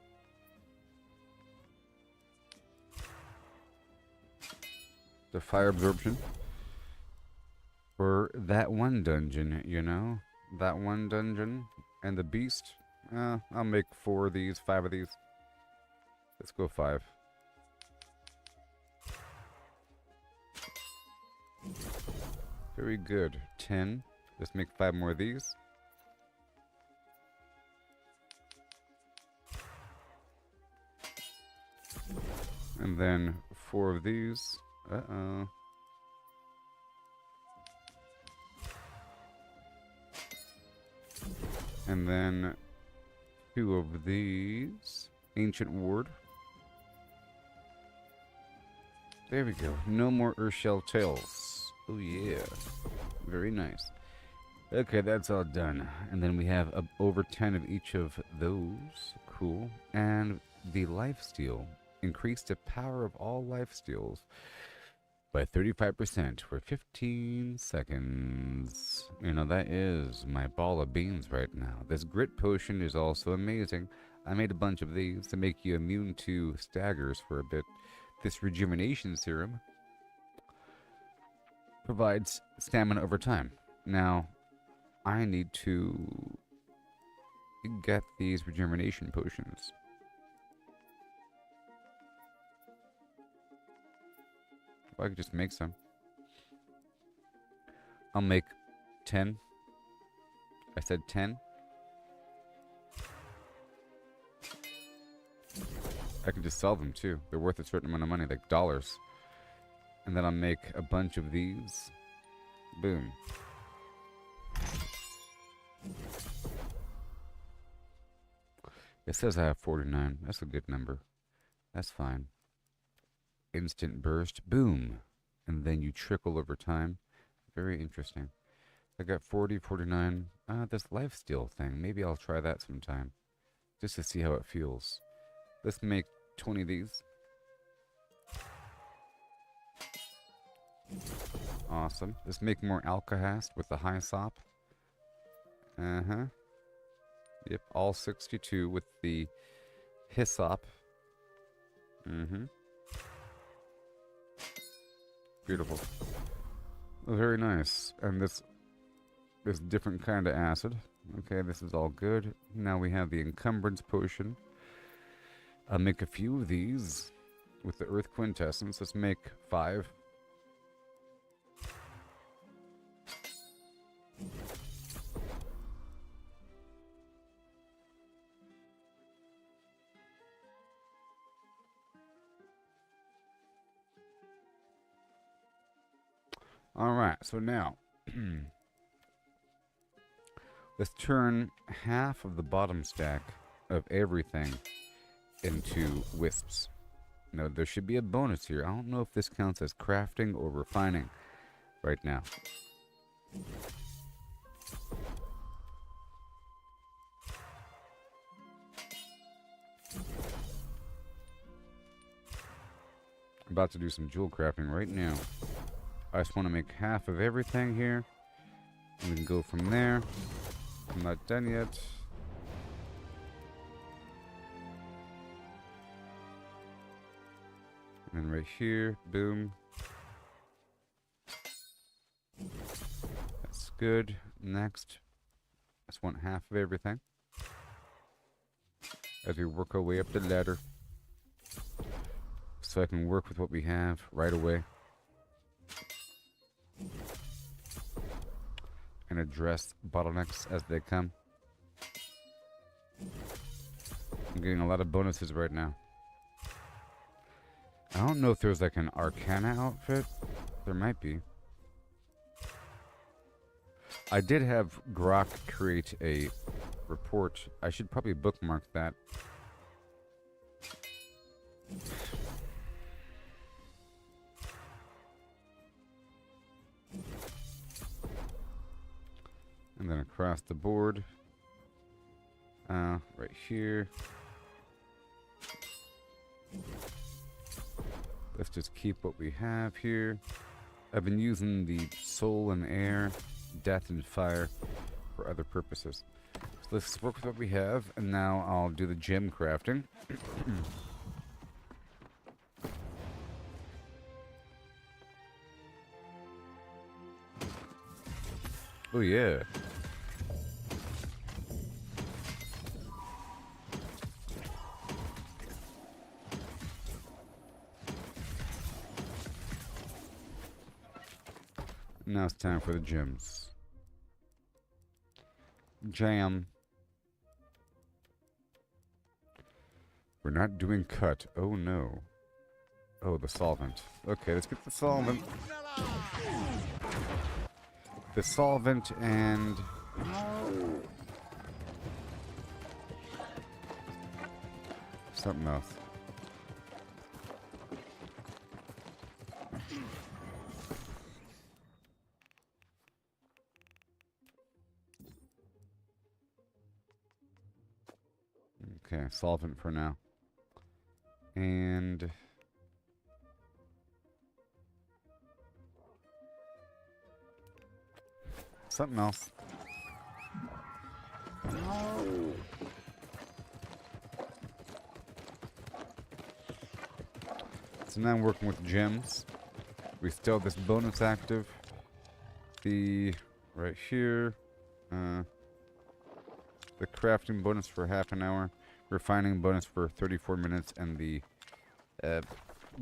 The fire absorption. For that one dungeon, you know? That one dungeon. And the beast. I'll make 4 of these, 5 of these. Let's go 5. Very good. 10. Let's make 5 more of these. And then 4 of these. Uh-oh. And then 2 of these. Ancient Ward. There we go. No more Earthshell Tails. Oh yeah. Very nice. Okay, that's all done. And then we have over 10 of each of those. cool. And the lifesteal. Increase the power of all lifesteals by 35% for 15 seconds. You know, that is my ball of beans right now. This grit potion is also amazing. I made a bunch of these to make you immune to staggers for a bit. This rejuvenation serum provides stamina over time. Now, I need to get these rejuvenation potions. If I could just make some. I'll make 10. I said 10. I can just sell them too. They're worth a certain amount of money, like dollars. And then I'll make a bunch of these. Boom. It says I have 49. That's a good number. That's fine. Instant burst. Boom. And then you trickle over time. Very interesting. I got 40, 49. This lifesteal thing. Maybe I'll try that sometime. Just to see how it feels. Let's make 20 of these. Awesome. Let's make more alkahast with the high sop. Uh-huh. Yep, all 62 with the hyssop. Mm-hmm. Beautiful. Very nice. And this different kind of acid. Okay, this is all good. Now we have the encumbrance potion. I'll make a few of these with the earth quintessence. Let's make 5. Alright, so now let's turn half of the bottom stack of everything into wisps. Now, there should be a bonus here. I don't know if this counts as crafting or refining right now. I'm about to do some jewel crafting right now. I just want to make half of everything here. And we can go from there. I'm not done yet. And then right here, boom. That's good. Next, I just want half of everything. As we work our way up the ladder. So I can work with what we have right away. And address bottlenecks as they come. I'm getting a lot of bonuses right now. I don't know if there's like an Arcana outfit. There might be. I did have Grok create a report. I should probably bookmark that. And then across the board. Right here. Let's just keep what we have here. I've been using the soul and air, death and fire for other purposes. So let's work with what we have, and now I'll do the gem crafting. Oh yeah. Now it's time for the gems. Jam. We're not doing cut. Oh no. Oh, the solvent. Okay, let's get the solvent. The solvent and... something else. Okay, solvent for now. And something else. No. So now I'm working with gems. We still have this bonus active. The right here. The crafting bonus for half an hour. Refining bonus for 34 minutes. And the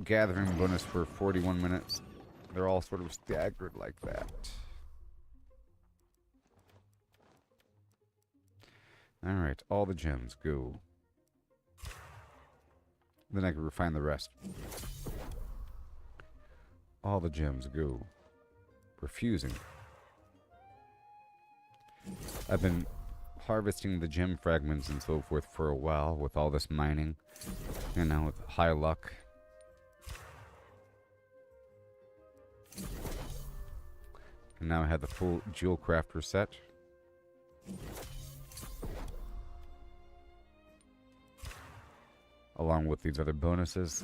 gathering bonus for 41 minutes. They're all sort of staggered like that. Alright, all the gems go. Then I can refine the rest. All the gems go. Refusing. I've been harvesting the gem fragments and so forth for a while with all this mining. You know, with high luck. And now I have the full jewel crafter set. Along with these other bonuses.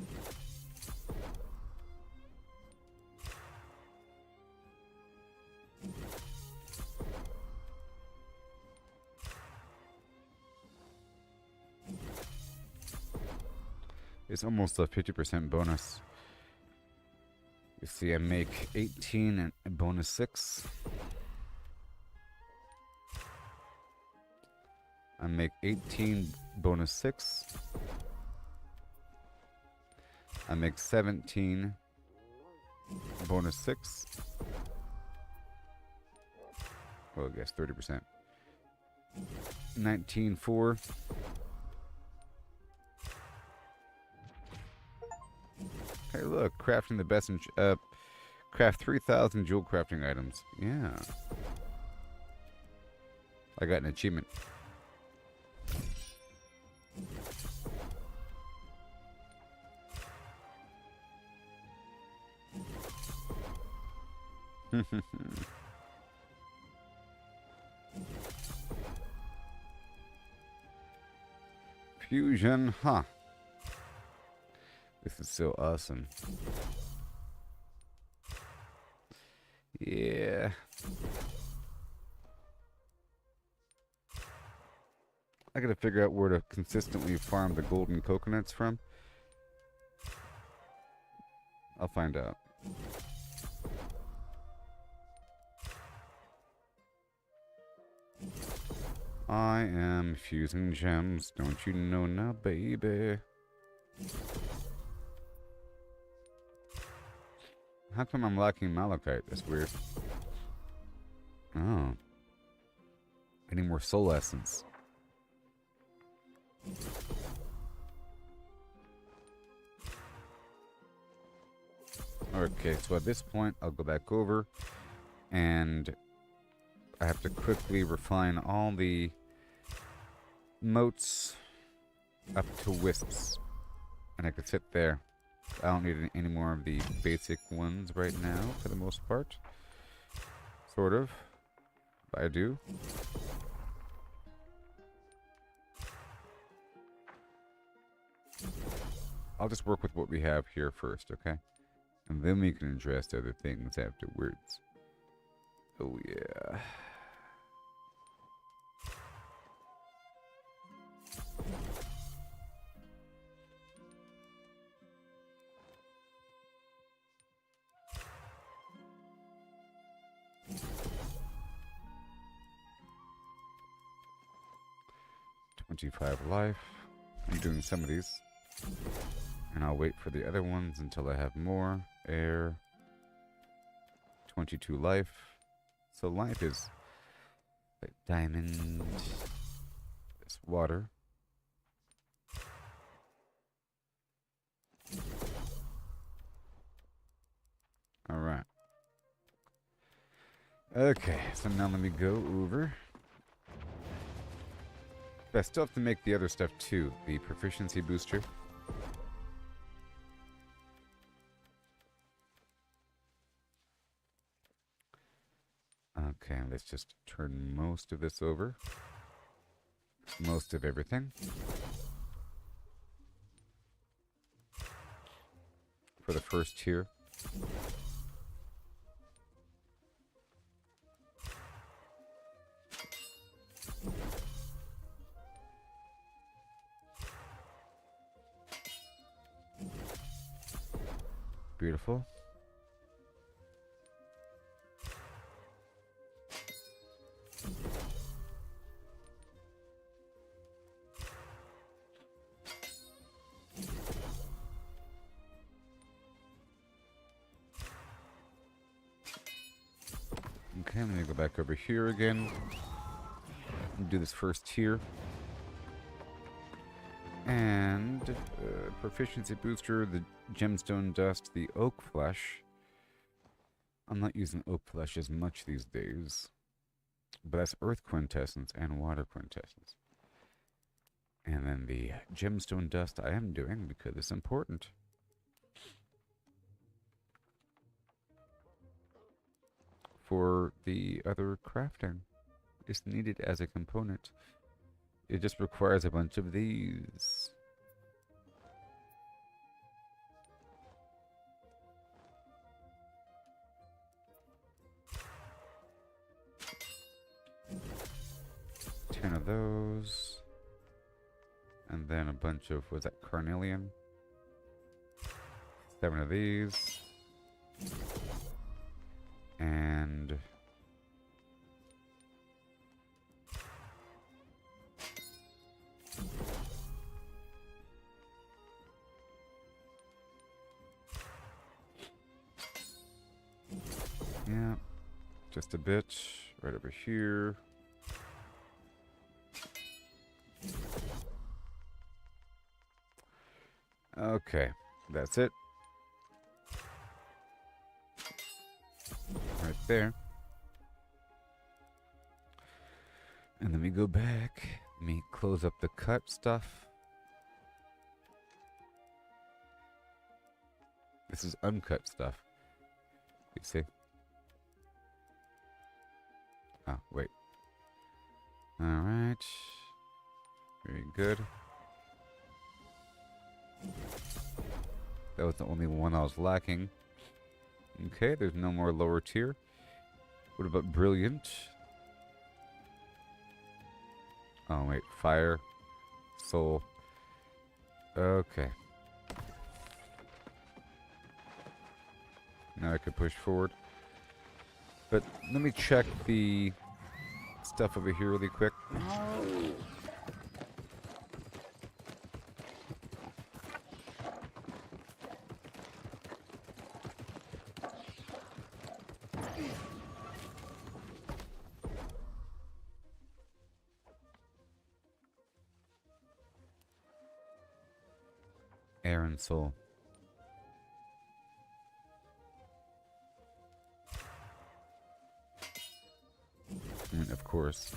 It's almost a 50% bonus. You see, I make 18 and a bonus 6. I make 18 bonus 6. I make 17 bonus 6. Well, I guess 30%. 19 4. Hey, look, crafting the best in craft 3,000 jewel crafting items. Yeah. I got an achievement. Fusion, huh? This is so awesome. Yeah. I gotta figure out where to consistently farm the golden coconuts from. I'll find out. I am fusing gems, don't you know now, baby? How come I'm lacking malachite? That's weird. Oh. I need more soul essence. Okay, so at this point, I'll go back over and I have to quickly refine all the motes up to wisps. And I could sit there. I don't need any more of the basic ones right now, for the most part. Sort of. But I do. I'll just work with what we have here first, okay? And then we can address other things afterwards. Oh, yeah. $25 life. I'm doing some of these. And I'll wait for the other ones until I have more. Air. 22 life. So life is like diamond. This water. Alright. Okay, so now let me go over. But I still have to make the other stuff too. The proficiency booster. Okay, let's just turn most of this over. Most of everything. first tier. Beautiful. Okay, let me go back over here again and do this first tier. And proficiency booster, the gemstone dust, the oak flesh. I'm not using oak flesh as much these days, but that's earth quintessence and water quintessence. And then the gemstone dust I am doing because it's important. For the other crafting, it's needed as a component. It just requires a bunch of these. Ten of those. And then a bunch of, was that carnelian? 7 of these. And yeah, just a bit right over here. Okay, that's it. Right there. And then we go back. Let me close up the cut stuff. This is uncut stuff. You see? Oh, wait. Alright. Very good. That was the only one I was lacking. Okay, there's no more lower tier. What about brilliant? Oh, wait. Fire. Soul. Okay. Now I could push forward. But let me check the stuff over here really quick. Air and soul. Of course.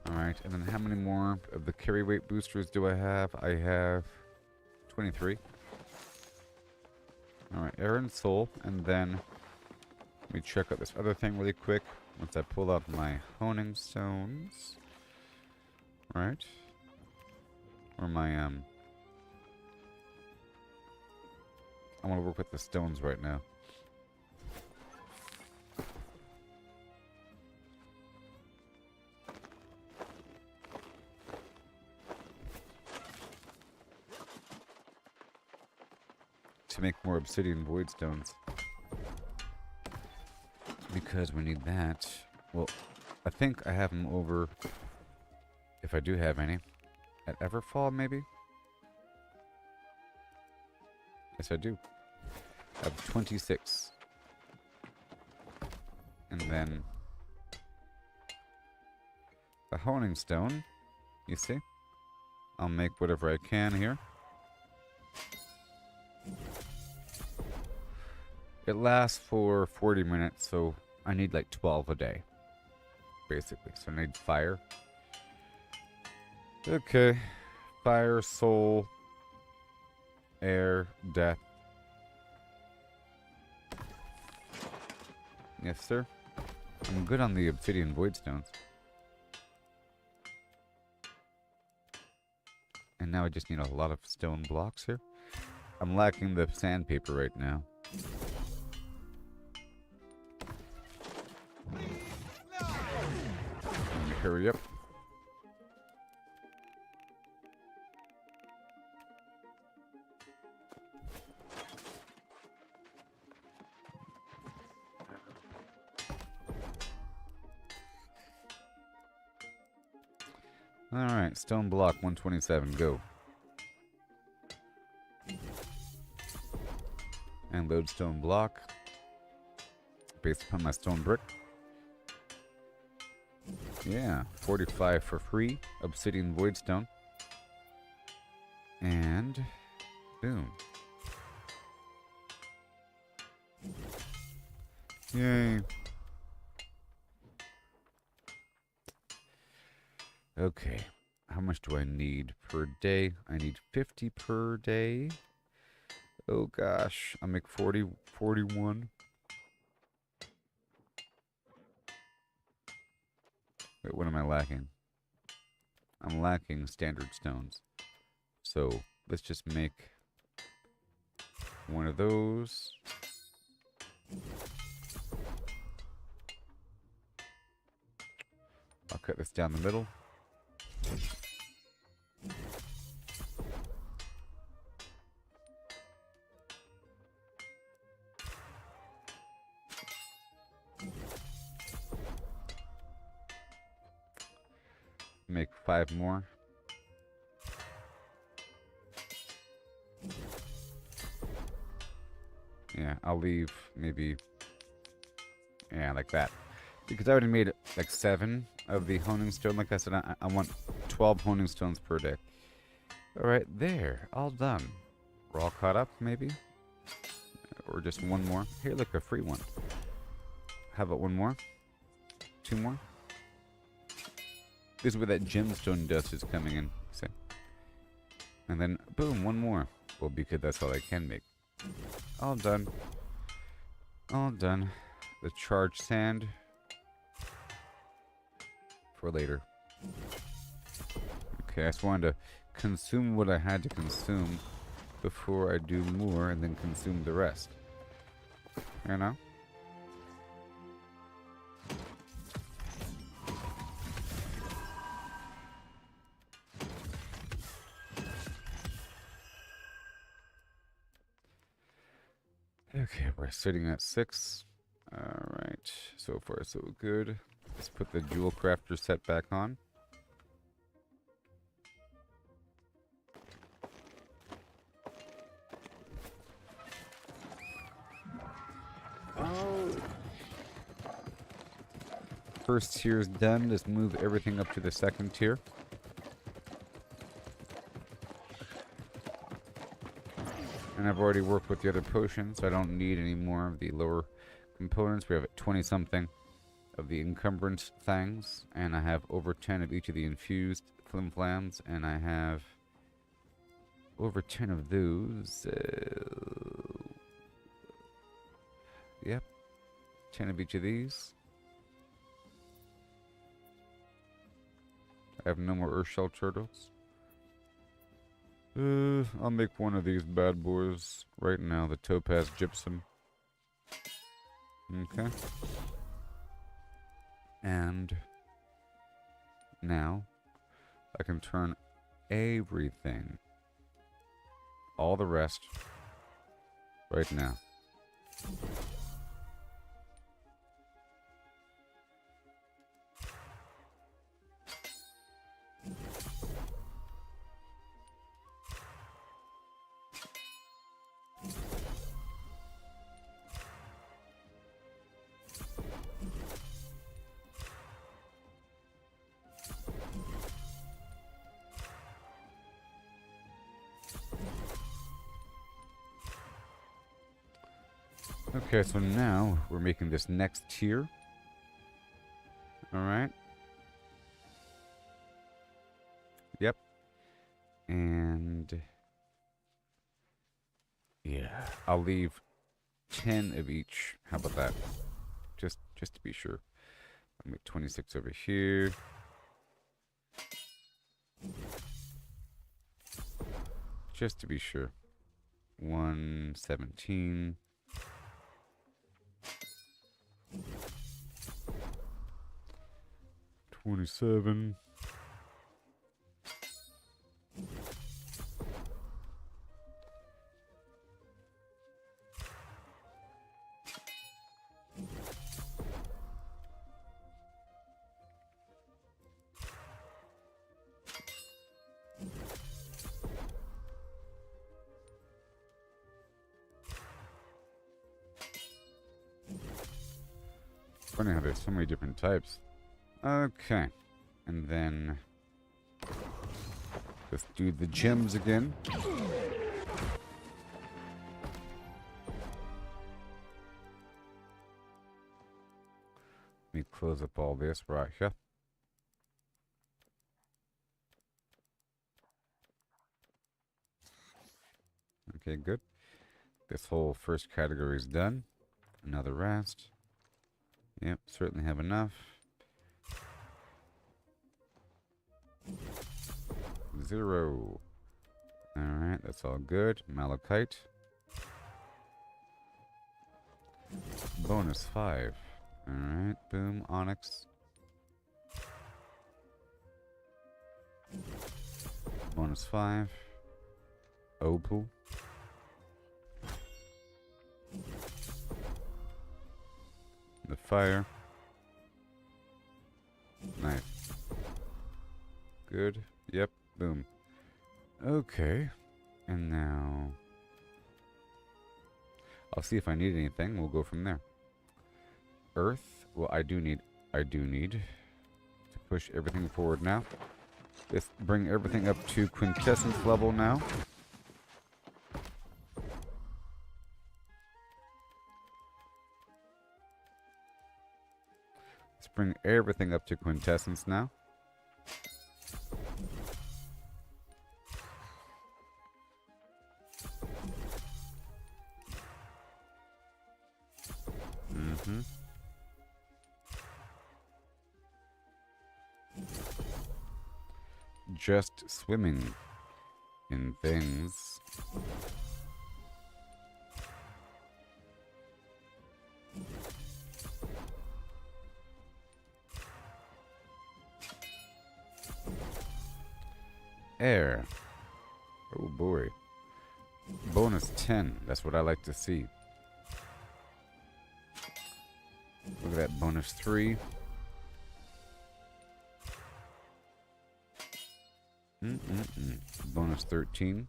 Alright, and then how many more of the carry weight boosters do I have? I have 23. Alright, air and soul, and then let me check out this other thing really quick once I pull out my honing stones. Right? Or my, I want to work with the stones right now. To make more obsidian void stones. Because we need that. Well, I think I have them over, if I do have any, at Everfall maybe? Yes, I do. I have 26. And then the honing stone, you see? I'll make whatever I can here. It lasts for 40 minutes, so I need like 12 a day. Basically, so I need fire. Okay. Fire, soul, air, death. Yes, sir. I'm good on the obsidian void stones. And now I just need a lot of stone blocks here. I'm lacking the sandpaper right now. Let me hurry up. Alright, stone block 127, go. And load stone block. Based upon my stone brick. Yeah, 45 for free. Obsidian voidstone. And boom. Yay. Okay, how much do I need per day? I need 50 per day. Oh gosh, I'll make 40, 41. Wait, what am I lacking? I'm lacking standard stones. So let's just make one of those. I'll cut this down the middle. Make 5 more. Yeah, I'll leave maybe, yeah, like that. Because I already made like 7 of the honing stone. Like I said, I want 12 honing stones per day. Alright, there. All done. We're all caught up, maybe? Or just one more. Here, look, a free one. How about one more? 2 more? This is where that gemstone dust is coming in. See? And then, boom, one more. Well, because that's all I can make. All done. All done. The charged sand. For later. Okay, I just wanted to consume what I had to consume before I do more and then consume the rest. You know? Okay, we're sitting at 6. Alright, so far so good. Let's put the jewel crafter set back on. Oh. First tier is done. Just move everything up to the second tier. And I've already worked with the other potions, so I don't need any more of the lower components. We have 20 something of the encumbrance things, and I have over 10 of each of the infused flimflams, and I have over 10 of those. Yep, 10 of each of these. I have no more Earthshell turtles. I'll make one of these bad boys right now, the topaz gypsum. Okay. And now I can turn everything, all the rest, right now. Okay, so now we're making this next tier. Alright. Yep. And yeah, I'll leave 10 of each. How about that? Just to be sure. I'll make 26 over here. Just to be sure. 117. 27. Funny how there's so many different types. Okay. And then let's do the gems again. Let me close up all this right here. Okay, good. This whole first category is done. Another rest. Yep, certainly have enough. 0. Alright, that's all good. Malachite. Bonus 5. Alright, boom, onyx. Bonus 5. Opal. The fire. Nice. Good. Yep. Boom. Okay. And now I'll see if I need anything. We'll go from there. Earth. Well, I do need to push everything forward now. Let's bring everything up to quintessence level now. Let's bring everything up to quintessence now. Just swimming in things. Air. Oh boy. Bonus 10. That's what I like to see. Look at that. Bonus 3. Bonus 13.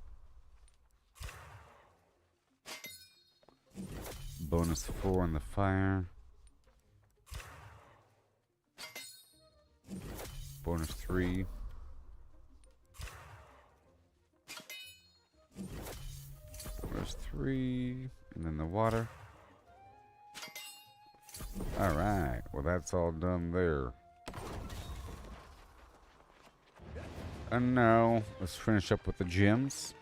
Bonus 4 on the fire. Bonus 3. Bonus 3. And then the water. Alright. Well, that's all done there. And now, let's finish up with the gems.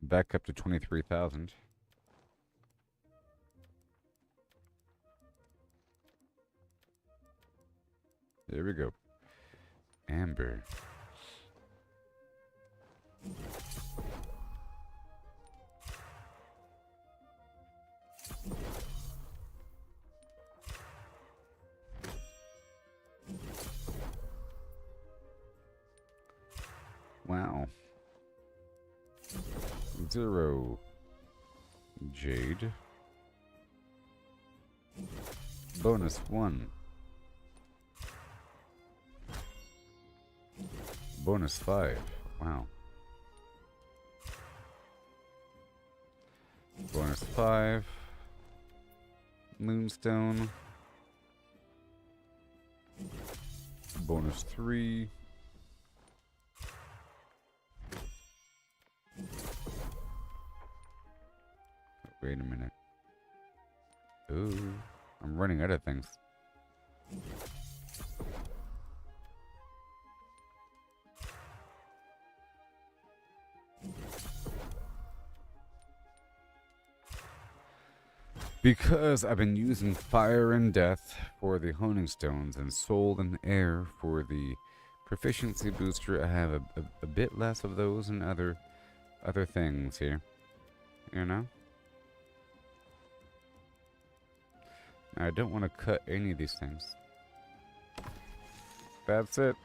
Back up to 23,000. There we go. Amber. Wow. 0. Jade. Bonus 1. Bonus 5. Wow. Bonus 5. Moonstone. Bonus 3. Wait a minute. Ooh, I'm running out of things. Because I've been using fire and death for the honing stones and soul and air for the proficiency booster, I have a bit less of those and other things here. You know? I don't want to cut any of these things. That's it.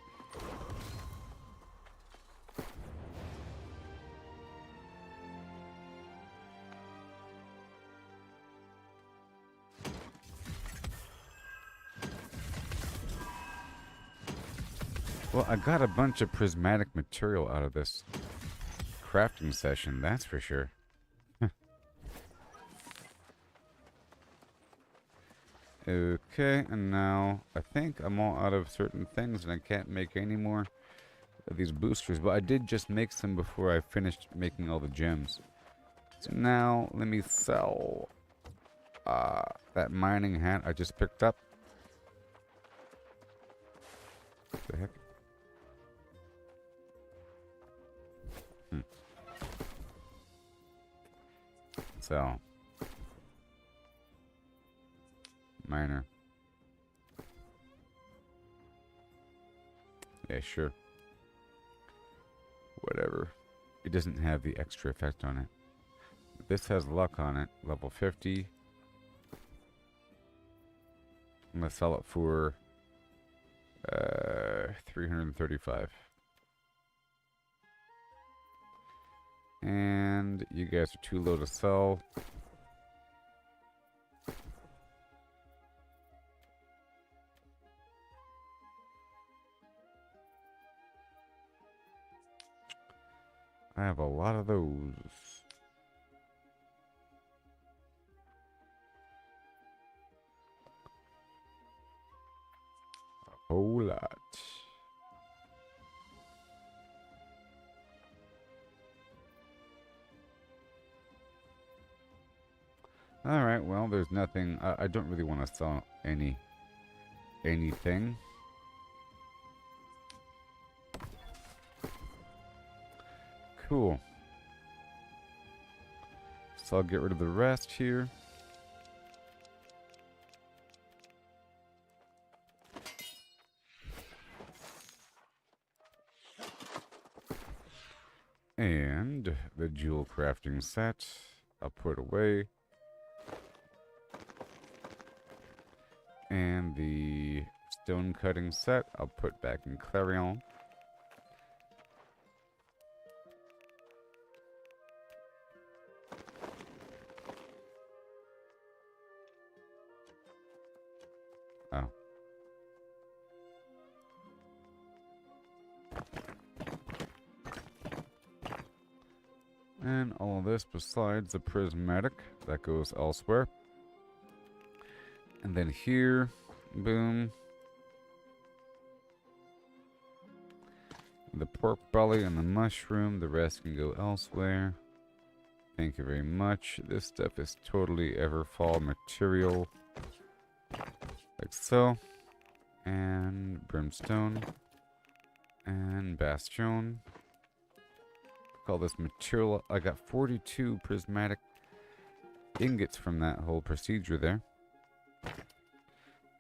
Well, I got a bunch of prismatic material out of this crafting session, that's for sure. Okay, and now I think I'm all out of certain things and I can't make any more of these boosters, but I did just make some before I finished making all the gems. So now let me sell that mining hat I just picked up. What the heck? So miner. Yeah, sure. Whatever. It doesn't have the extra effect on it. This has luck on it. Level 50. I'm gonna sell it for 335. And you guys are too low to sell. I have a lot of those. A whole lot. Alright, well, there's nothing. I don't really want to sell anything. Cool. So I'll get rid of the rest here. And the jewel crafting set, I'll put away. And the stone cutting set, I'll put back in Clarion. Oh. And all of this besides the prismatic, that goes elsewhere. And then here, boom. The pork belly and the mushroom, the rest can go elsewhere. Thank you very much. This stuff is totally Everfall material. Like so. And brimstone. And bastion. Call this material. I got 42 prismatic ingots from that whole procedure there.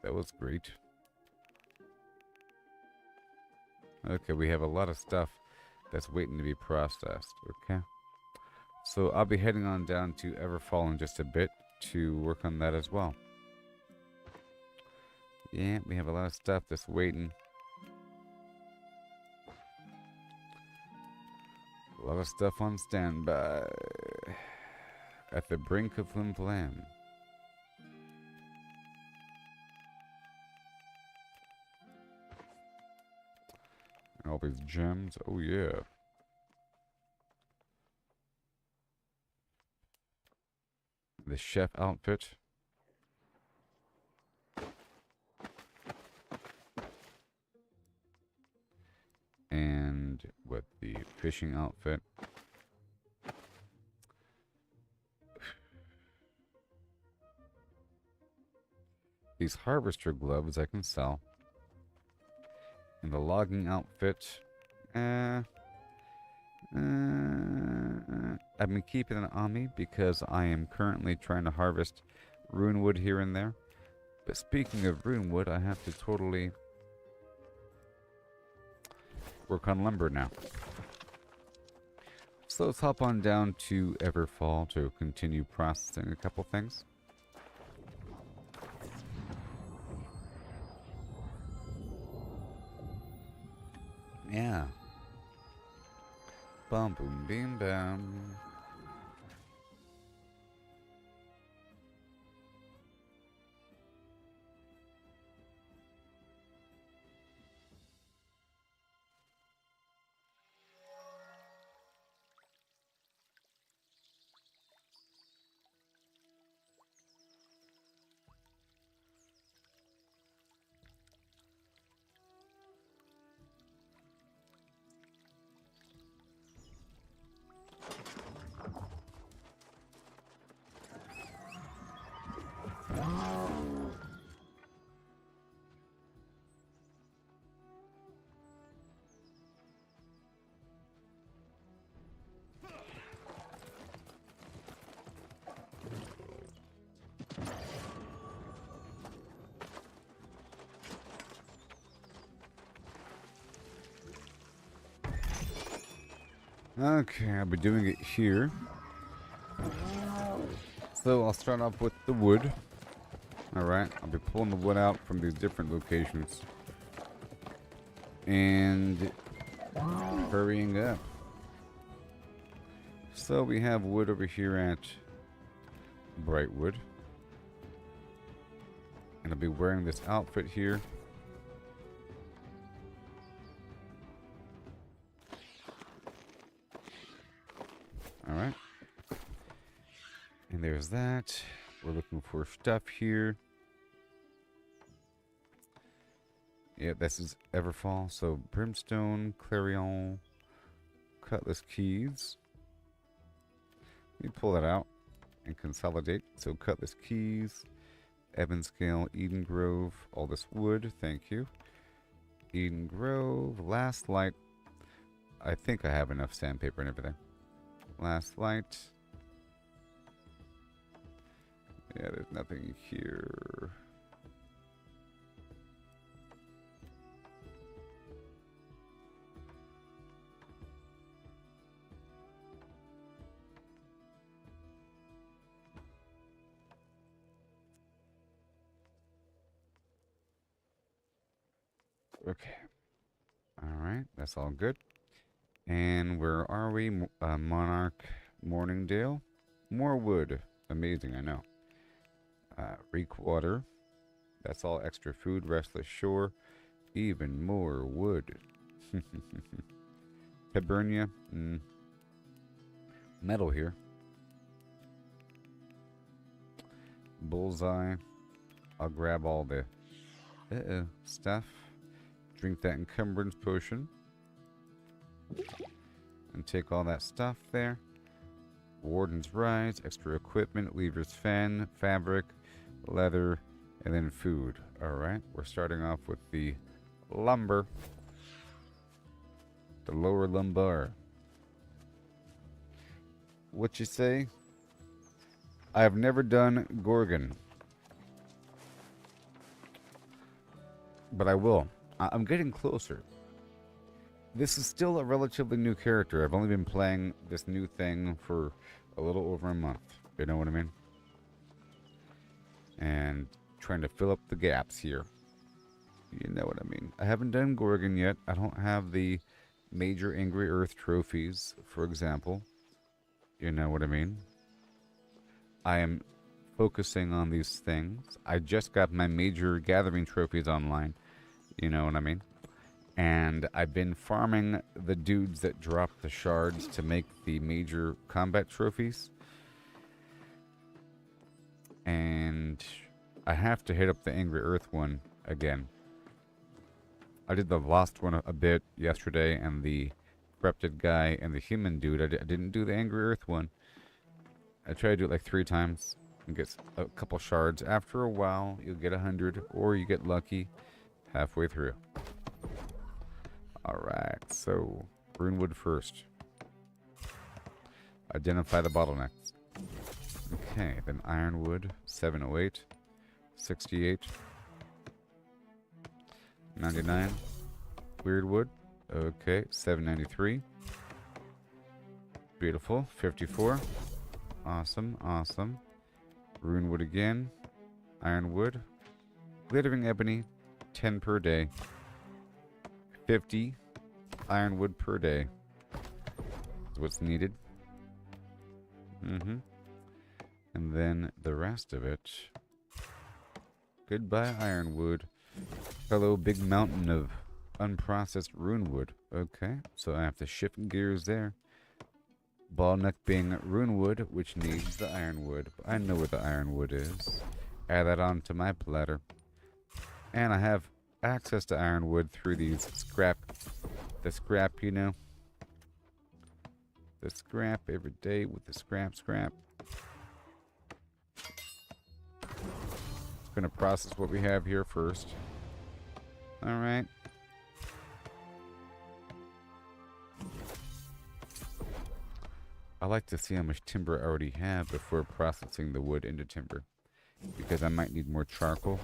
That was great. Okay, we have a lot of stuff that's waiting to be processed. Okay. So I'll be heading on down to Everfall in just a bit to work on that as well. Yeah, we have a lot of stuff that's waiting. A lot of stuff on standby. At the brink of Flim Flam. And all these gems. Oh yeah. The chef outfit. And with the fishing outfit. These harvester gloves I can sell. And the logging outfit. I've been keeping it on me because I am currently trying to harvest rune wood here and there. But speaking of rune wood, I have to totally work on lumber now. So let's hop on down to Everfall to continue processing a couple things. Yeah. Bum boom beam bam. Okay, I'll be doing it here. So I'll start off with the wood. Alright, I'll be pulling the wood out from these different locations. And hurrying up. So we have wood over here at Brightwood. And I'll be wearing this outfit here. Alright. And there's that. We're looking for stuff here. Yeah, this is Everfall. So Brimstone, Clarion, Cutlass Keys. Let me pull that out and consolidate. So Cutlass Keys, Evanscale, Eden Grove, all this wood, thank you. Eden Grove, Last Light. I think I have enough sandpaper and everything. Last Light. Yeah, there's nothing here. Okay. Alright, that's all good. And where are we? Monarch, Morningdale. More wood. Amazing, I know. Reek water. That's all extra food. Restless shore. Even more wood. Hibernia. Metal here. Bullseye. I'll grab all the stuff. Drink that encumbrance potion. And take all that stuff there. Warden's Rise, extra equipment, Weaver's Fan, fabric, leather, and then food. Alright, we're starting off with the lumber. The lower lumbar. What you say? I have never done Gorgon. But I will. I'm getting closer. This is still a relatively new character. I've only been playing this new thing for a little over a month. You know what I mean? And trying to fill up the gaps here. You know what I mean. I haven't done Gorgon yet. I don't have the major Angry Earth trophies, for example. You know what I mean? I am focusing on these things. I just got my major gathering trophies online. You know what I mean? And I've been farming the dudes that drop the shards to make the major combat trophies. And I have to hit up the Angry Earth one again. I did the Lost one a bit yesterday, and the Corrupted guy and the human dude. I didn't do the Angry Earth one. I tried to do it like 3 times and get a couple shards. After a while, you'll get 100, or you get lucky halfway through. Alright, so Runewood first. Identify the bottlenecks. Okay, then ironwood, 708, 68, 99. Weirdwood, okay, 793. Beautiful, 54. Awesome, awesome. Runewood again, ironwood, glittering ebony, 10 per day. 50 ironwood per day is what's needed. And then the rest of it. Goodbye, ironwood. Hello, big mountain of unprocessed runewood. Okay, so I have to shift gears there. Ballneck being runewood, which needs the ironwood. I know where the ironwood is. Add that onto my platter. And I have access to ironwood through these scrap. The scrap, you know. The scrap every day with the scrap. Gonna process what we have here first. Alright. I like to see how much timber I already have before processing the wood into timber, because I might need more charcoal.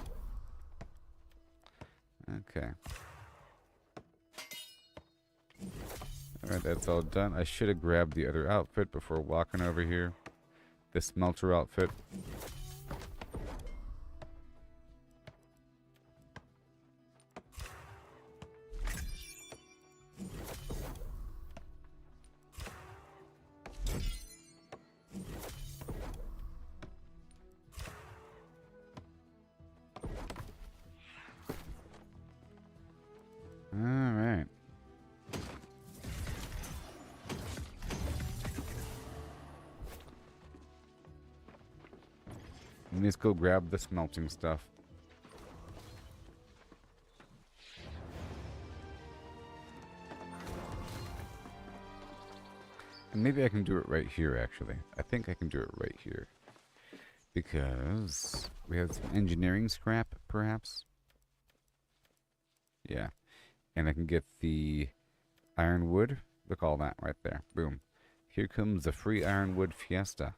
Okay. Alright, that's all done. I should have grabbed the other outfit before walking over here. The smelter outfit. Alright. Let's go grab the smelting stuff. And maybe I can do it right here, actually. I think I can do it right here. Because we have some engineering scrap, perhaps. Yeah. And I can get the ironwood. Look, all that right there. Boom. Here comes the free ironwood fiesta.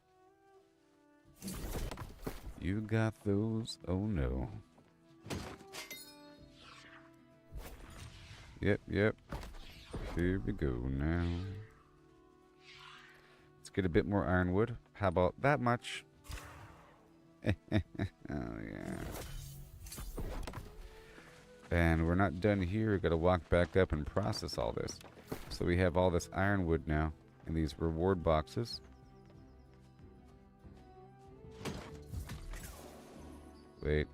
You got those? Oh no. Yep. Here we go now. Let's get a bit more ironwood. How about that much? Oh yeah. And we're not done here. We've got to walk back up and process all this. So we have all this ironwood now in these reward boxes. Wait.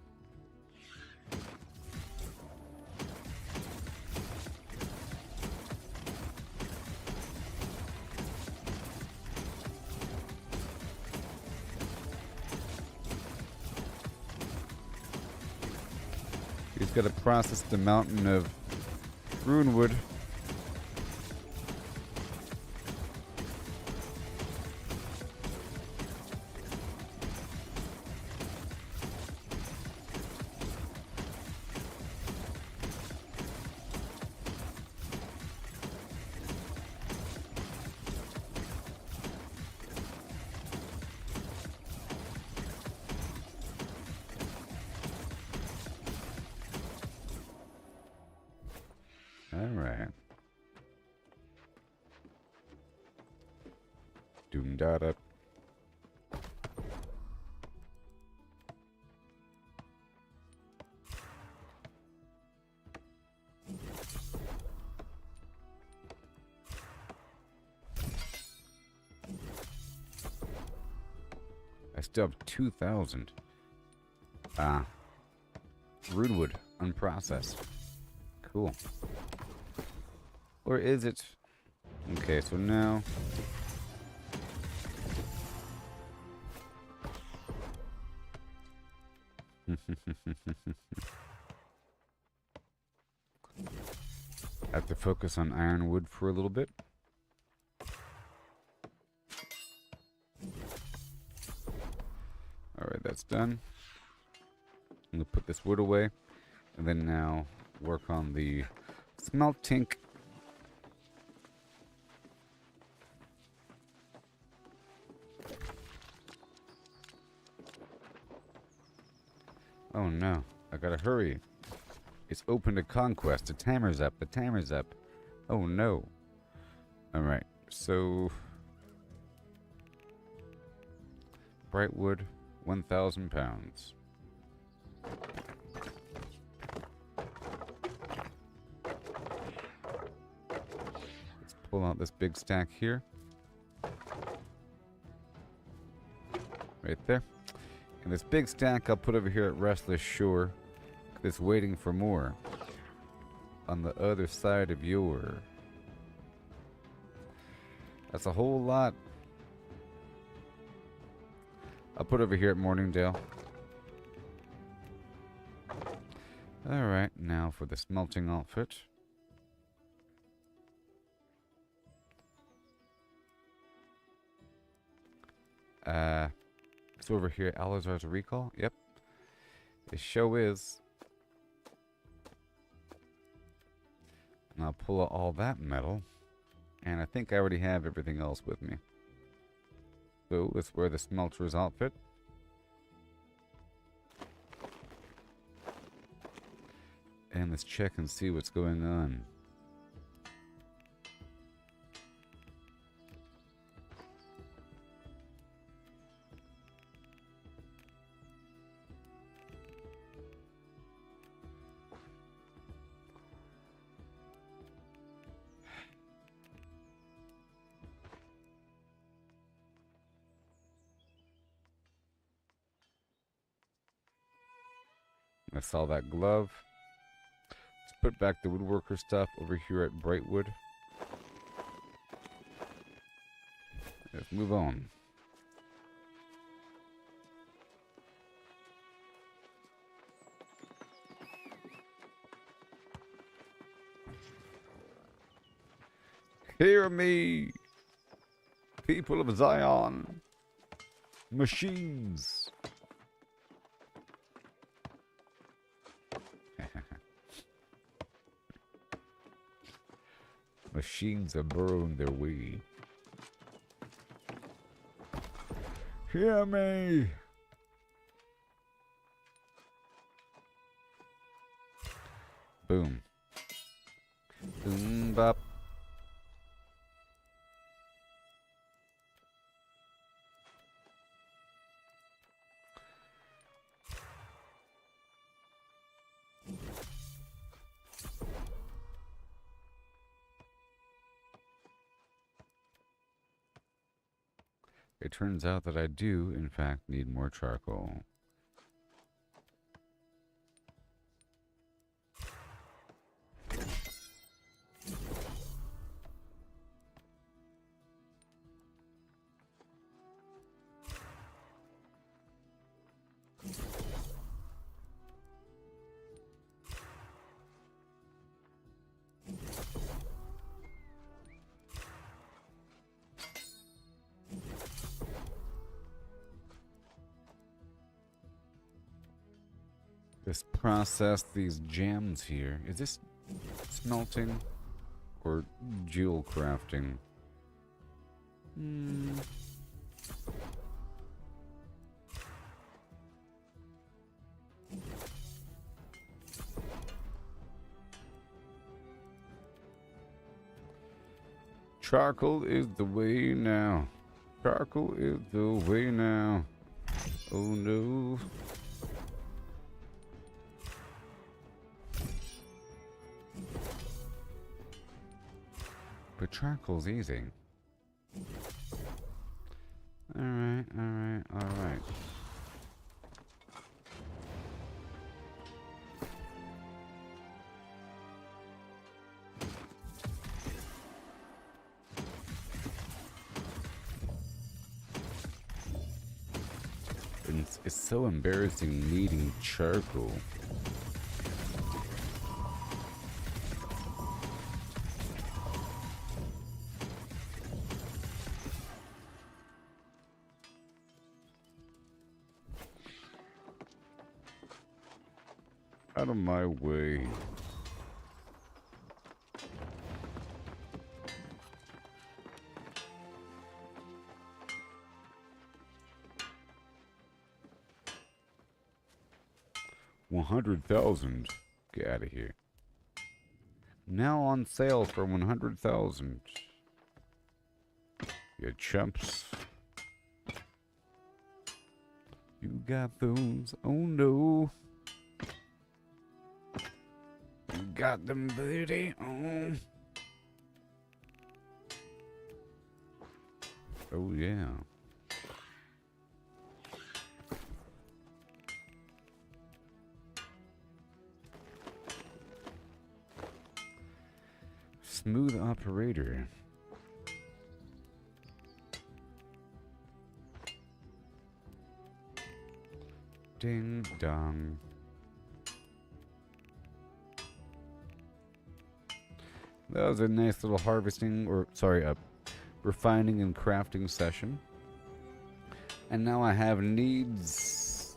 He's got to process the mountain of runewood. Alright. Doom dot up. I still have 2,000. Runewood, unprocessed. Cool. Or is it? Okay, so now... I have to focus on ironwood for a little bit. Alright, that's done. I'm going to put this wood away. And then now work on the smelting. Oh no, I gotta hurry. It's open to conquest. The timer's up. The timer's up. Oh no. Alright, so... Brightwood, 1,000 pounds. Let's pull out this big stack here. Right there. And this big stack I'll put over here at Restless Shore. It's waiting for more. On the other side of your... That's a whole lot. I'll put over here at Morningdale. Alright, now for the smelting outfit. It's over here, Alizar's Recall. Yep. The show is. And I'll pull out all that metal. And I think I already have everything else with me. So let's wear the smelter's outfit. And let's check and see what's going on. I saw that glove. Let's put back the woodworker stuff over here at Brightwood. Let's move on. Hear me, people of Zion, machines. Machines are burrowing their way. Hear me! Boom. Boom bop. It turns out that I do, in fact, need more charcoal. Just process these gems here. Is this smelting or jewel crafting? Charcoal is the way now. Charcoal is the way now. Oh no. But charcoal's easy. Alright, alright, alright. It's so embarrassing needing charcoal. Out of my way. 100,000. Get out of here. Now on sale for 100,000. You chumps. You got those. Oh no. You got them booty on. Oh yeah. Smooth operator. Ding dong. That was a nice little harvesting, or sorry, refining and crafting session. And now I have needs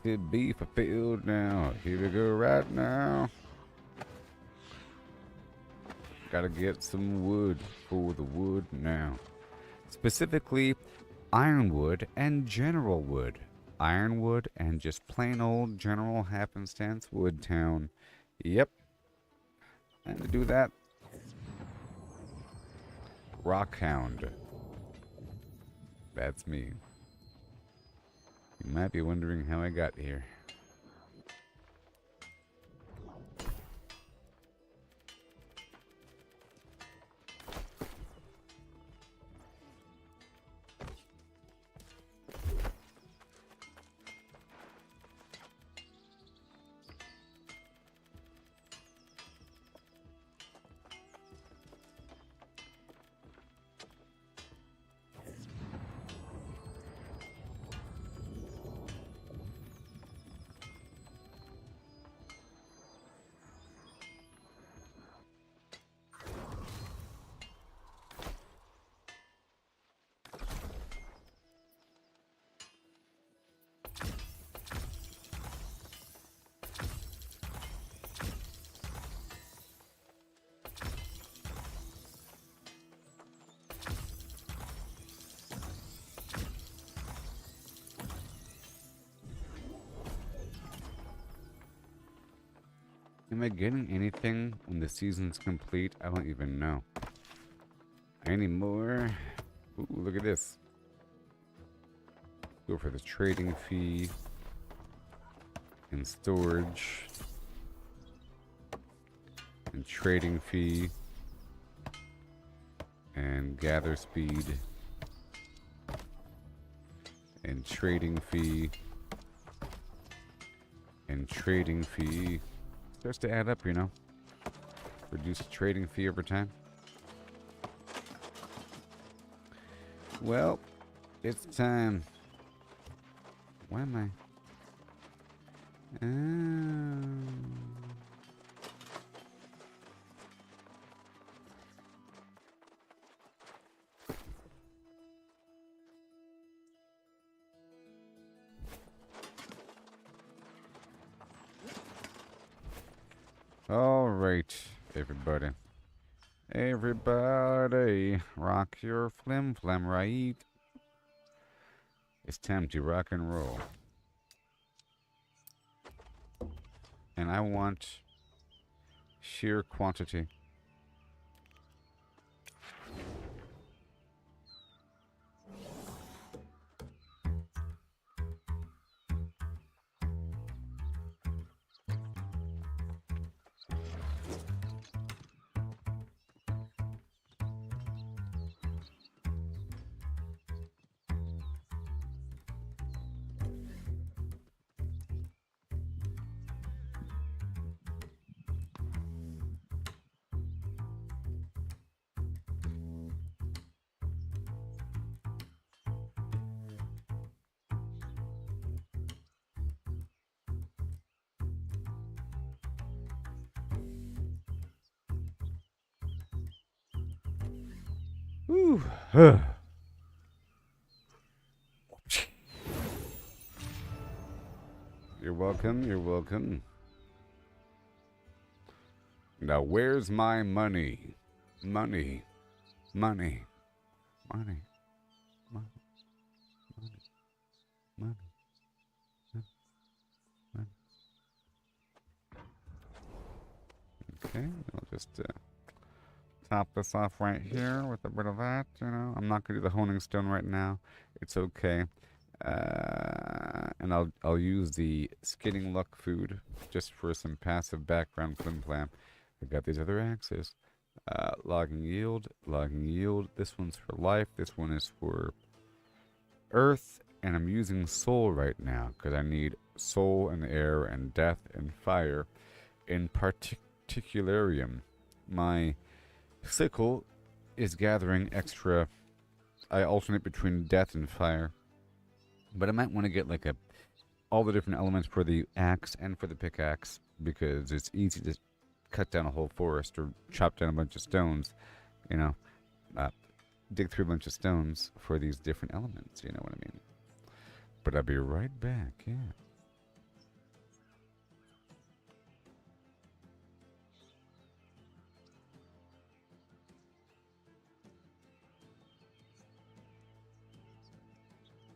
to be fulfilled now. Here we go right now. Gotta get some wood for the wood now. Specifically, ironwood and general wood. Ironwood and just plain old general happenstance wood town. Yep. And to do that, Rockhound. That's me. You might be wondering how I got here. Am I getting anything when the season's complete? I don't even know. Any more? Ooh, look at this. Go for the trading fee and storage and trading fee and gather speed and trading fee and trading fee. Starts to add up, you know. Reduce the trading fee over time. Well, it's time. Why am I? All right, everybody. Everybody, rock your flim flam right. It's time to rock and roll. And I want sheer quantity. Whew. You're welcome, you're welcome. Now where's my money? Money. Money. Money. Money. Money. Money. just top this off right here with a bit of that, you know. I'm not gonna do the honing stone right now. It's okay. And I'll use the skinning luck food just for some passive background flim flam. I got these other axes. Logging yield, logging yield. This one's for life. This one is for earth. And I'm using soul right now because I need soul and air and death and fire in particularium. My sickle is gathering extra. I alternate between death and fire. But I might want to get like all the different elements for the axe and for the pickaxe because it's easy to cut down a whole forest or chop down a bunch of stones, you know, dig through a bunch of stones for these different elements, you know what I mean? But I'll be right back, yeah.